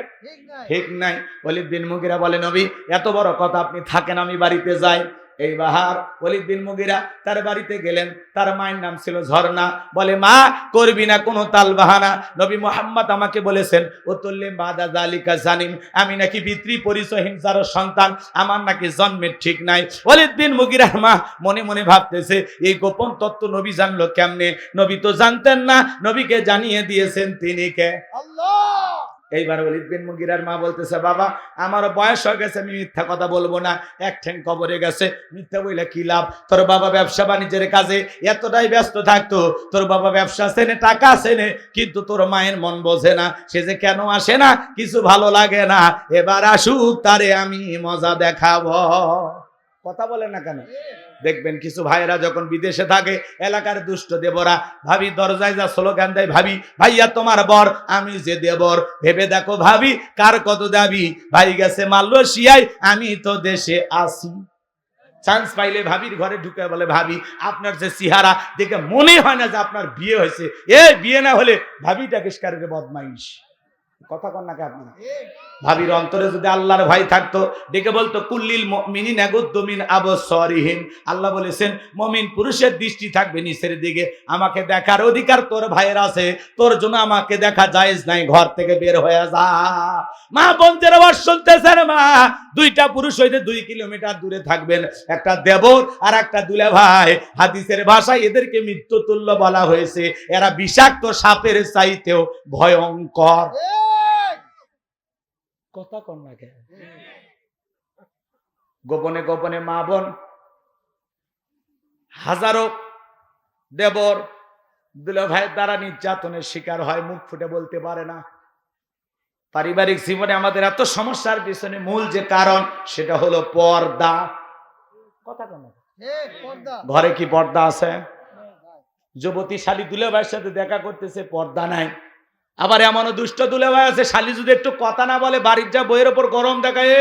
ঠিক নাই। ওয়ালিদ বিন মুগিরা বলে নবী, এত বড় কথা, আপনি থাকেন, আমি বাড়িতে যাই। এই বাহার ওয়ালিদ বিন মুগিরা তার বাড়িতে গেলেন। তার মায়ের নাম ছিল ঝর্ণা। বলে মা, করবি না কোনো তাল বাহানা, নবী মুহাম্মদ আমাকে বলেছেন উতুল্লিম বাদা যালিকা জানিম, আমি নাকি পিতৃ পরিচয়হীন যার সন্তান, আমার নাকি জন্মের ঠিক নাই। ওয়ালিদ বিন মুগিরার মা মনে মনে ভাবতেছে এই গোপন তত্ত্ব নবী জানলো কেমনে? নবী তো জানতেন না, নবীকে জানিয়ে দিয়েছেন তিনি কে? আল্লাহ। এইবার ওয়ালিদ বিন মুগিরার মা বলতেছে বাবা, আমার বয়স হয়ে গেছে, আমি মিথ্যা কথা বলবো না, এক ঠ্যাং কবরে গেছে, মিথ্যা বইলে কি লাভ? তোর বাবা ব্যবসা বাণিজ্যের কাজে এতটাই ব্যস্ত থাকতো, তোর বাবা ব্যবসা চেনে, টাকা চেনে, কিন্তু তোর মায়ের মন বোঝে না। সে যে কেন আসে না, কিছু ভালো লাগে না, এবার আসুক, তারে আমি মজা দেখাবো। কথা বলে না কেন? দেখবেন কিছু ভাইয়েরা যখন বিদেশে থাকে, এলাকার দুষ্ট দেবরা ভাবি দরজায় যা স্লোগান দেয়, ভাবি ভাইয়া তোমার বর, আমি যে দেবর, ভেবে দেখো ভাবি কার কত দাবি, ভাই গেছে মালয়েশিয়ায়, আমি তো দেশে আসি। চান্স পাইলে ভাবির ঘরে ঢুকে বলে ভাবি আপনার যে চেহারা দেখে মনে হয় না যে আপনার বিয়ে হয়েছে। এ বিয়ে না হলে ভাবিটা কিসকারের বদমাইশ। কথা কন না কে আপনারা? ভাবির অন্তরে যদি আল্লাহর ভয় থাকতো, ডেকে বলতো কুল্লিল মুমিনিনা ইয়াগুদ্দু মিন আবসারিহিম। আল্লাহ বলেছেন মুমিন পুরুষের দৃষ্টি থাকবে নিচের দিকে। আমাকে দেখার অধিকার তোর ভাইয়ের আছে, তোর জন্য আমাকে দেখা জায়েজ নাই, ঘর থেকে বের হয়ে যা। মা বোনদের আবার শুনতেছেন, মা দুইটা পুরুষ হইতে 2 কিলোমিটার দূরে থাকবেন, একটা দেবর আর একটা দুলা ভাই। হাদিসের ভাষায় এদেরকে মৃত্যুতুল্য বলা হয়েছে, এরা বিষাক্ত সাপের চাইতেও ভয়ঙ্কর। কথা কন না কেন? গোপনে গোপনে মা বোন হাজারো দেবর দুলা ভাইয়ের দ্বারা নির্যাতনের শিকার হয়, মুখ ফুটে বলতে পারে না। পারিবারিক জীবনে আমাদের এত সমস্যার পিছনে মূল যে কারণ সেটা হলো পর্দা। কথা কেন? ঘরে কি পর্দা আছে? যুবতী শালী দুলা ভাইয়ের সাথে দেখা করতেছে, পর্দা নাই। আবার এমনও দুষ্ট দুলা ভাই আছে, শালী যদি একটু কথা না বলে বাড়ির যা বইয়ের ওপর গরম দেখায়,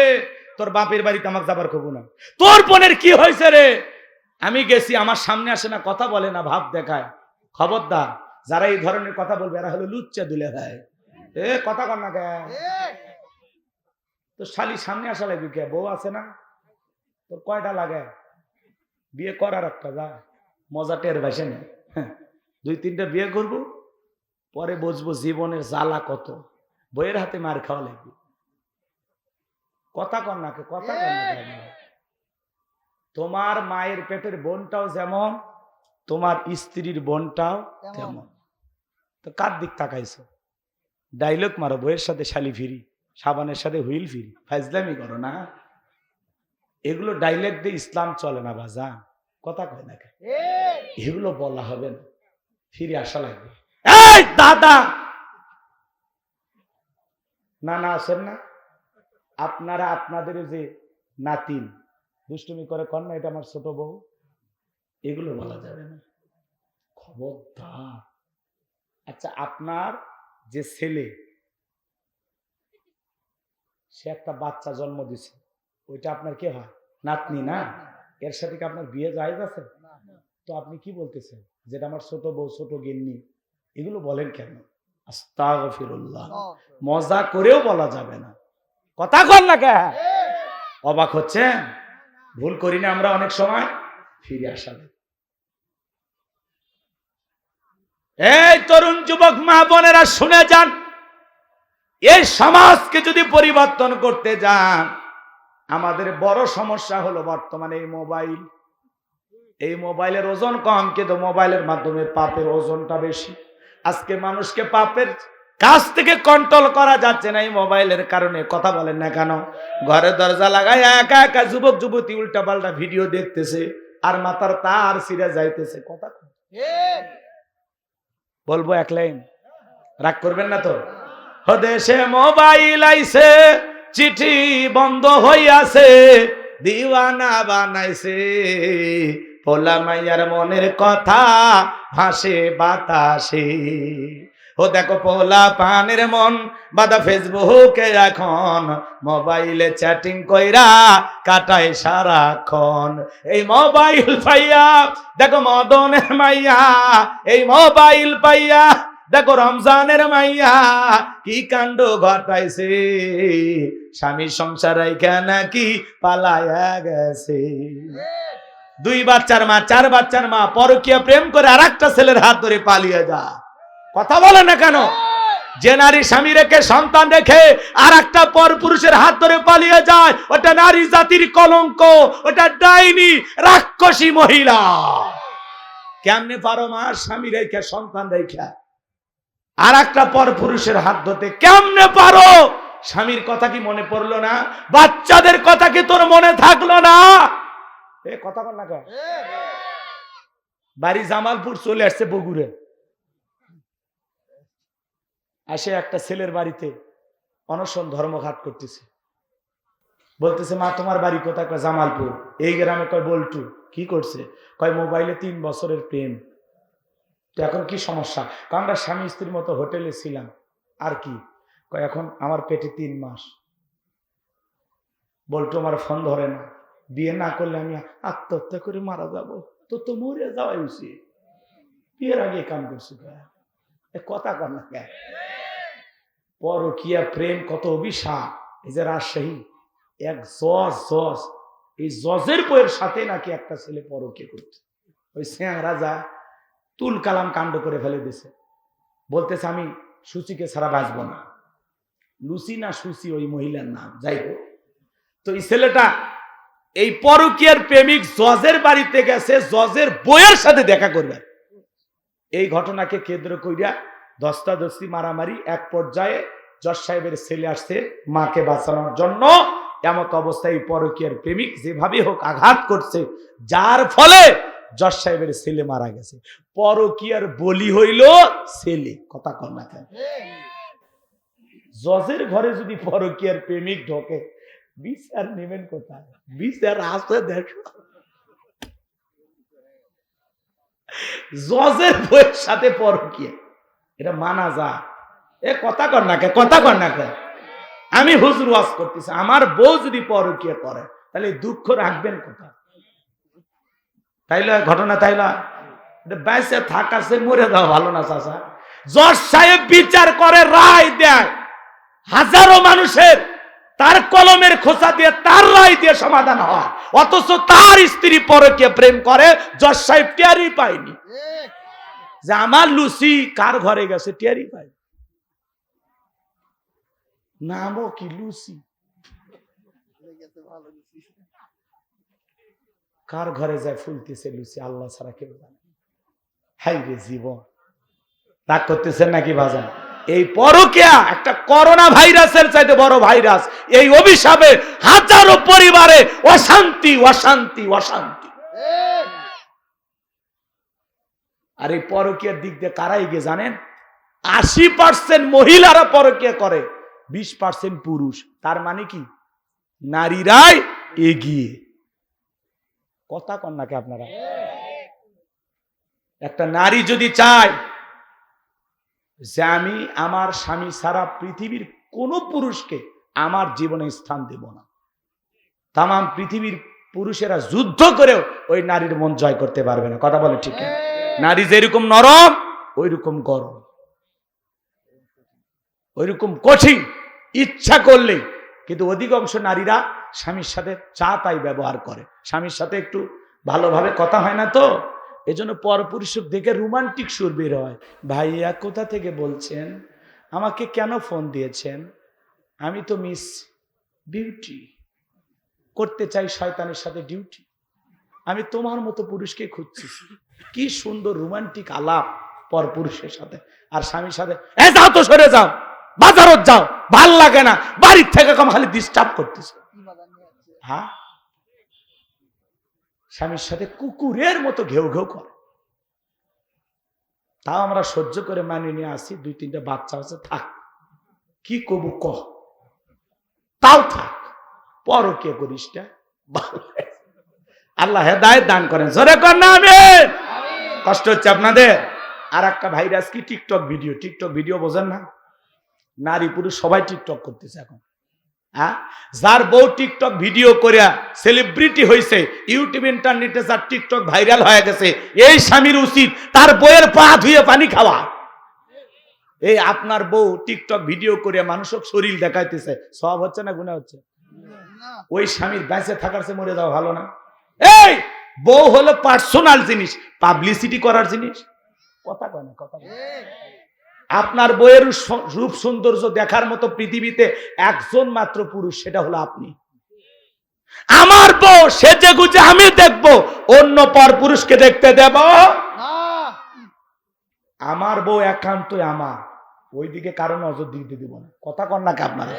তোর বাপের বাড়িতে আমাকে যাবার খবর না, তোর বোনের কি হয়েছে রে, আমি গেছি, আমার সামনে আসে না, কথা বলে না, ভাব দেখায়। খবরদার, যারা এই ধরনের কথা বলবে এরা হলো লুচ্চা দুলে ভাই। কথা কর না কে? তো শালি সামনে আসা লাগবে কে? বউ আছে না তোর? কয়টা লাগে? বিয়ে করার একটা যা মজা টের ভাইসে না। 2-3টা বিয়ে করবো, পরে বুঝবো জীবনের জ্বালা কত। বইয়ের হাতে মার খাওয়া লাগবে। কথা কর না কে? কথা কর না কে? তোমার মায়ের পেটের বোনটাও যেমন, তোমার স্ত্রীর বোনটাও তেমন। তো কার দিক তাকাইছো? ডাইলগ মারো, বইয়ের সাথে শালি ফিরি, সাবানের সাথে হুইল ফিরি, ফাইজলামি করো না। এগুলো ডাইলগ দিয়ে ইসলাম চলে না বাজান। কথা কয় না, এগুলো বলা হবে না, ফিরে আসা লাগবে। এই দাদা না না আছেন না আপনারা, আপনাদের যে নাতিন দুষ্টুমি করে কর না, এটা আমার ছোট বউ, এগুলো বলা যাবে না, খবরদার। আচ্ছা, আপনার যে ছেলে, সে একটা বাচ্চা জন্ম দিছে, ওইটা আপনার কে হয়? নাতনি না? এর সাথে কি আপনার বিয়ে জায়েজ আছে? তো আপনি কি বলতেছেন যেটা আমার ছোট বউ, ছোট গিন্নি, এগুলো বলেন কেন? আস্তাগফিরুল্লাহ। মজা করেও বলা যাবে না। কথা কর না কে? অবাক হচ্ছেন? ভুল করি না আমরা অনেক সময়? ফিরে আসাবে। এই তরুণ যুবক মা বোনেরা শুনে যান, এই সমাজকে যদি পরিবর্তন করতে যান, আমাদের বড় সমস্যা হলো বর্তমানে এই মোবাইল। এই মোবাইলের ওজন কম, কিন্তু মোবাইলের মাধ্যমে পাপের ওজনটা বেশি। আজকে মানুষকে পাপের কাছ থেকে কন্ট্রোল করা যাচ্ছে না এই মোবাইলের কারণে। কথা বলেন না কেন? ঘরে দরজা লাগায় একা একা যুবক যুবতী উল্টা পাল্টা ভিডিও দেখতেছে, আর মাথার তার ছিঁড়ে যাইতেছে। কথা বলবো এক লাইন, রাগ করবেন না তো? দেশে মোবাইল আইছে, চিঠি বন্ধ হইয়াছে, দিওয়ানা বানাইছে, পোলা মাইয়ার মনের কথা ভাসে বাতাসে। ও দেখো পোলা পানের মন বাদা ফেসবুকে, এখন মোবাইলে চ্যাটিং কইরা কাটায় সারাক্ষণ। এই মোবাইল পাইয়া দেখো মদনের মাইয়া, এই মোবাইল পাইয়া দেখো রমজানের মাইয়া কি কাণ্ড ঘটাইছে, স্বামী সংসার রাইখা নাকি পালায়া গেছে। 2 বাচ্চার মা, 4 বাচ্চার মা পরকীয়া প্রেম করে আর একটা ছেলের হাত ধরে পালিয়ে যা। কথা বলে না কেন? যে নারী স্বামী রেখে সন্তান রেখে আর একটা পর পুরুষের হাত ধরে পালিয়ে যায়, ওটা নারী জাতির কলঙ্ক, ওটা ডাইনি রাক্ষসী মহিলা। কেমনে পারো মা স্বামী রেখে সন্তান রেখে আর একটা পর পুরুষের হাত ধরতে? কেমনে পারো? স্বামীর কথা কি মনে পড়লো না? বাচ্চাদের কথা কি তোর মনে থাকলো না? এ কথা বল না কেন? বাড়ি জামালপুর, চলে আসছে বগুড়ে, আসে একটা ছেলের বাড়িতে অনশন ধর্মঘাট করতেছে। বলতেছে, মা তোমার বাড়ি কোথায়? কয় জামালপুর। এই গ্রামে? কয় বল্টু। কি করছে? কয় মোবাইলে 3 বছরের প্রেম। তো এখন কি সমস্যা? আমরা স্বামী স্ত্রীর মতো হোটেলে ছিলাম। আর কি? কয় এখন আমার পেটে 3 মাস। বল্টু আমার ফোন ধরে না, বিয়ে না করলে আমি আত্মহত্যা করে মারা যাব। তো মরে যাওয়াই উচিত, বিয়ের আগে কাম করছি। কথা কর না কে? পরকীয়া প্রেম কত অভিশাপ। এই যে রাজশাহী এক জজ, এই জজের বইয়ের সাথে নাকি একটা ছেলে পরকীয়া করছে। ওই স্যাং রাজা তুল কালাম কাণ্ড করে ফেলে দিছে। বলতেছে আমি সুচিকে ছাড়া বাঁচব না। লুসি না সুচি ওই মহিলার নাম, যাই হোক। তো এই ছেলেটা এই পরকীয়ার প্রেমিক জজের বাড়িতে গেছে জজের বইয়ের সাথে দেখা করবে। এই ঘটনাকে কেন্দ্র কইরা ধস্তাধস্তি মারামারি, এক পর্যায়ে জজ সাহেবের ছেলে আসছে মাকে বাঁচানোর জন্য। এমত অবস্থায় পরকীয়ার প্রেমিক যেভাবে হোক আঘাত করছে, যার ফলে জজ সাহেবের ছেলে মারা গেছে, পরকীয়ার বলি হইল ছেলে। কথা কর না কেন? জজের ঘরে যদি পরকীয়ার প্রেমিক ঢোকে, বিচার নেবেন কোথায়? বিচার আছে দেখো, জজের বইয়ের সাথে পরকীয়া, এটা মানা যায়? এ কথা কর না কে? কথা কর না কে? আমি হুজুর ওয়াজ করতেছি, আমার বউ যদি পরকীয়া করে তাহলে দুঃখ রাখবেন কোথায়? তাইলে ঘটনা তাইলে বাইসে থাকার সে মরে যাওয়া ভালো না চাচা? জজ সাহেব বিচার করে, রায় দেয়, হাজারো মানুষের তার কলমের খোঁচা দিয়ে তার রায় দিয়ে সমাধান হয়, অথচ তার স্ত্রী পরকীয়া প্রেম করে, জজ সাহেব টেরই পায়নি যে আমার লুসি কার ঘরে গেছে, টেরই পায়নি। নামও কি লুসি, কার ঘরে যায় ফুলতেছে লুসি আল্লাহ ছাড়া কেউ জানে। হাই রে জীবন, রাগ করতেছেন নাকি বাজান? এই পরকীয়া একটা করোনা ভাইরাসের চাইতে বড় ভাইরাস। এই অভিশাপে হাজারো পরিবারে অশান্তি অশান্তি অশান্তি। আর এই পরকীয়ার দিক দিয়ে কারাই গে জানেন? 80% মহিলারা পরকীয়া করে, 20% পুরুষ। তার মানে কি? নারীরাই এগিয়ে। কথা কন নাকি আপনারা? একটা নারী যদি চায় যে আমি আমার স্বামী ছাড়া পৃথিবীর কোন পুরুষকে আমার জীবনে স্থান দেব না, তাম পৃথিবীর পুরুষেরা যুদ্ধ করেও ওই নারীর মন জয় করতে পারবে না। কথা বলে ঠিক? নারী যেরকম নরম ওই রকম গরম, ওই রকম কঠিন ইচ্ছা করলে। কিন্তু অধিকাংশ নারীরা স্বামীর সাথে চা তাই ব্যবহার করে, স্বামীর সাথে একটু ভালোভাবে কথা হয় না, তো এজন্য পরপুরুষ দেখে রোমান্টিক সুর বের হয়। ভাইয়া কোথা থেকে বলছেন, আমাকে কেন ফোন দিয়েছেন? আমি তো মিস বিউটি, করতে চাই শয়তানের সাথে ডিউটি, আমি তোমার মতো পুরুষকে খুঁজছি। কি সুন্দর রোমান্টিক আলাপ পরপুরুষের সাথে। আর স্বামীর সাথে এ যাও তো, সরে যাও, বাজারত যাও, ভাল লাগে না, বাড়ির থেকে কম খালি ডিস্টার্ব করতেছে। হ্যাঁ, স্বামীর সাথে কুকুরের মতো ঘেউ ঘেউ করে। তাও আমরা সহ্য করে মানিয়ে নিয়ে আসি, 2-3টা বাচ্চা আছে, থাক, কি কবু কহ, তাও থাক, পরকীয়া করিস না। আল্লাহ হেদায়েত দান করেন, জোরে কর না আমিন। কষ্ট হচ্ছে আপনাদের? আর একটা ভাইরাস কি টিকটক ভিডিও। টিকটক ভিডিও বোঝেন না? নারী পুরুষ সবাই টিকটক করতেছে এখন। হ্যাঁ, যার বউ টিকটক ভিডিও করে সেলিব্রিটি হয়েছে, ইউটিউব ইন্টারনেটে যার টিকটক ভাইরাল হয়ে গেছে, এই স্বামীর উচিত তার বউয়ের পা ধুয়ে পানি খাওয়া। এই আপনার বউ টিকটক ভিডিও করে মানুষক শরীর দেখাইতেছে, সব হচ্ছে না গুনাহ হচ্ছে? ওই স্বামীর বেঁচে থাকার চেয়ে মরে যাওয়া ভালো না? এই বউ হলো পার্সোনাল জিনিস, পাবলিসিটি করার জিনিস। কথা কয় না? কথা আপনার বইয়ের রূপ সৌন্দর্য দেখার মতো পৃথিবীতে একজন মাত্র পুরুষ, সেটা হলো আপনি। আমার বউ সেজে গুজে আমি দেখব, অন্য পর পুরুষকে দেখতে দেব না। আমার বউ একান্তই আমার, ওইদিকে কারো নজর দিতে দিব না। কথা কন না কি আপনারা?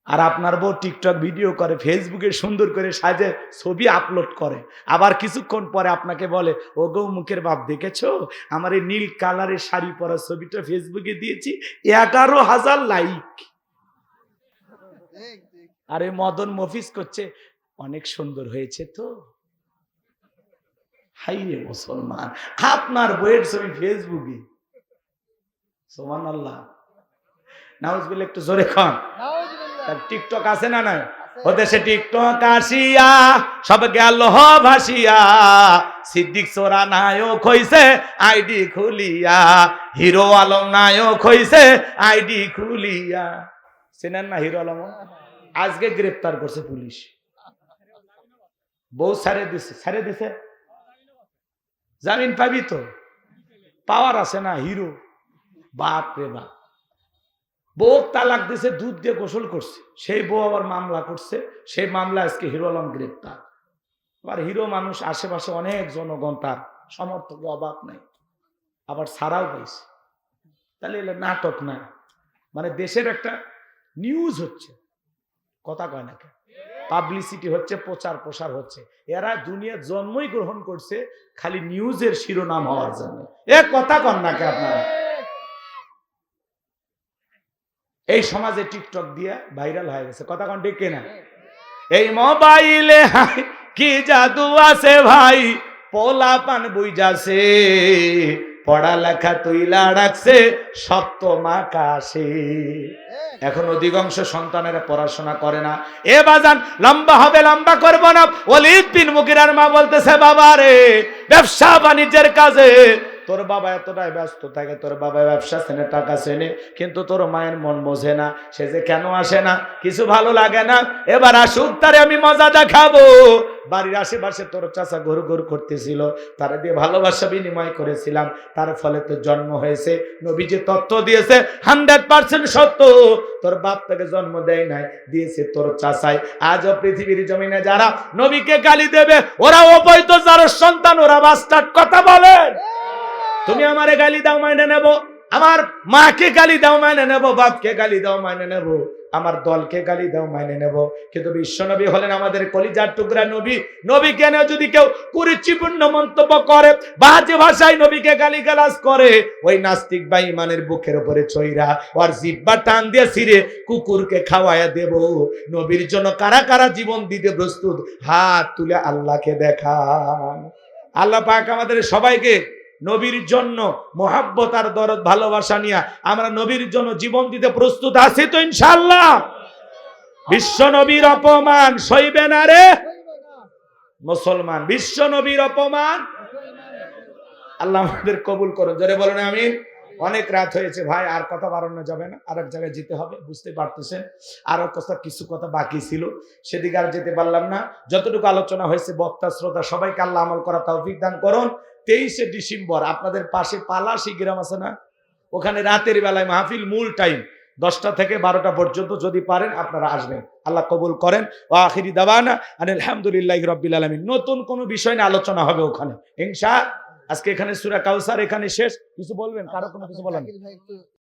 আর আপনার বউ টিকটক ভিডিও করে, ফেসবুকে সুন্দর করে সাজে ছবি আপলোড করে, আবার কিছুক্ষণ পরে আপনাকে বলে, ও গো মুখের বাপ দেখেছো, আমার এই নীল কালারের শাড়ি পরা ছবিটা ফেসবুকে দিয়েছি, 11,000 লাইক। আরে মদন মফিজ করছে, অনেক সুন্দর হয়েছে তো। হাই রে মুসলমান, আপনার বইয়ের ছবি ফেসবুকে। সুবহানাল্লাহ, নাউজুবিল্লাহ, একটু জোরে খান। টিকটক আছে না নাই? ও দেশে টিকটক আসিয়া সব গেল ভাসিয়া, সিদ্দিক সোরা নায়ক হইছে আইডি খুলিয়া, হিরো আলম নায়ক হইছে আইডি খুলিয়া। চেনেন না হিরো আলম? আজকে গ্রেফতার করছে পুলিশ, বউ ছেড়ে দিছে। ছেড়ে দিছে, জামিন পাবি তো, পাওয়ার আছে না হিরো। বাপ রে বাপ, বউ তালাক দিছে, দুধ দিয়ে গোসল করছে, সেই বউ আবার মামলা করছে, সেই মামলা আজকে হিরো আলম গ্রেপ্তার। আবার হিরো মানুষ, আশেপাশে অনেক জনগণ, তার সমর্থক অভাব নাই, আবার ছাড়াও পাইছে। তাহলে এলে নাটক না, মানে দেশের একটা নিউজ হচ্ছে। কথা কয় না? পাবলিসিটি হচ্ছে, প্রচার প্রসার হচ্ছে। এরা দুনিয়ার জন্মই গ্রহণ করছে খালি নিউজের শিরোনাম হওয়ার জন্য। এ কথা কন নাকি আপনারা? এই সমাজে টিকটক দিয়ে ভাইরাল হয়ে গেছে, কথা কন ঠিক কিনা? এই মোবাইলে কি জাদু আছে ভাই, পোলা পান বুইজাছে, পড়ালেখা তুইলা রাখছে সপ্তম আকাশে। এখন অধিকাংশ সন্তানেরা পড়াশোনা করে না। এ বাজান লম্বা হবে, লম্বা করব না। ওয়ালিদ বিন মুগিরার মা বলতেছে, বাবা রে, ব্যবসা বাণিজ্যের কাজে তোর বাবা এতটাই ব্যস্ত থাকে, তোর বাবা ব্যবসা চেনে, টাকা চেনে, কিন্তু তোর মায়ের মন বোঝে না। সে যে কেন আসে না, কিছু ভালো লাগে না। এবার আসুক, তারে আমি মজা দেখাবো। বাড়ির আশেপাশে তোর চাচা ঘুর ঘুর করতেছিল, তারা দিয়ে ভালোবাসা বিনিময় করেছিলাম, তার ফলে তোর জন্ম হয়েছে। নবী যে তথ্য দিয়েছে 100% সত্য। তোর বাপ তাকে জন্ম দেয় নাই, দিয়েছে তোর চাচাই। আজও পৃথিবীর জমিনে যারা নবীকে গালি দেবে, ওরা অবৈধ যার সন্তান, ওরা বাস্টার্ড। কথা বলেন। তুমি আমারে গালি দাও, মাইনে নেব। আমার মাকে গালি দাও, মাইনে নেব। বাপকে গালি দাও, মাইনে নেব। আমার দলকে গালি দাও, মাইনে নেব। কিন্তু বিশ্বনবী হলেন আমাদের কলিজার টুকরা নবী। নবী কেন যদি কেউ কুরুচিপূর্ণ মন্তব্য করে, বাজে ভাষায় নবীকে গালিগালাজ করে, ওই নাস্তিক বা ইমানের বুকের উপরে চইরা ওর জিহ্বা টান দিয়ে ছিঁড়ে কুকুরকে খাওয়ায়া দেব। নবীর জন্য কারা কারা জীবন দিতে প্রস্তুত, হাত তুলে আল্লাহকে দেখান। আল্লাহ পাক আমাদের সবাইকে নবীর জন্য মোহাব্বত আর দরদ ভালোবাসা নিয়ে আমরা নবীর জন্য জীবন দিতে প্রস্তুত আছি তো ইনশাআল্লাহ। বিশ্ব নবীর অপমান সইবে না রে মুসলমান, বিশ্ব নবীর অপমান। আল্লাহ আমাদের কবুল করুন, জোরে বলেন আমিন। অনেক রাত হয়েছে ভাই, আর কথা বাড়ানো যাবে না, আরেক জায়গায় যেতে হবে, বুঝতে পারতেছেন। আরো কিছু কথা বাকি ছিল, সেদিকে আর যেতে পারলাম না। যতটুকু আলোচনা হয়েছে, বক্তা শ্রোতা সবাইকে আল্লাহ আমল করা তৌফিক দান করুন। 23শে ডিসেম্বর আপনাদের পাশে পালাশী গ্রাম আছে না, ওখানে রাতের বেলায় মাহফিল, মূল টাইম 10টা থেকে 12টা পর্যন্ত। যদি পারেন আপনারা আসবেন, আল্লাহ কবুল করেন। ওয়া আখিরি দাওয়ানা আনিল হামদুলিল্লাহি রাব্বিল আলামিন। নতুন কোন বিষয় নিয়ে আলোচনা হবে ওখানে ইনশাআল্লাহ। আজকে এখানে সূরা কাউসার এখানে শেষ। কিছু বলবেন, কারো কোনো কিছু বলেন?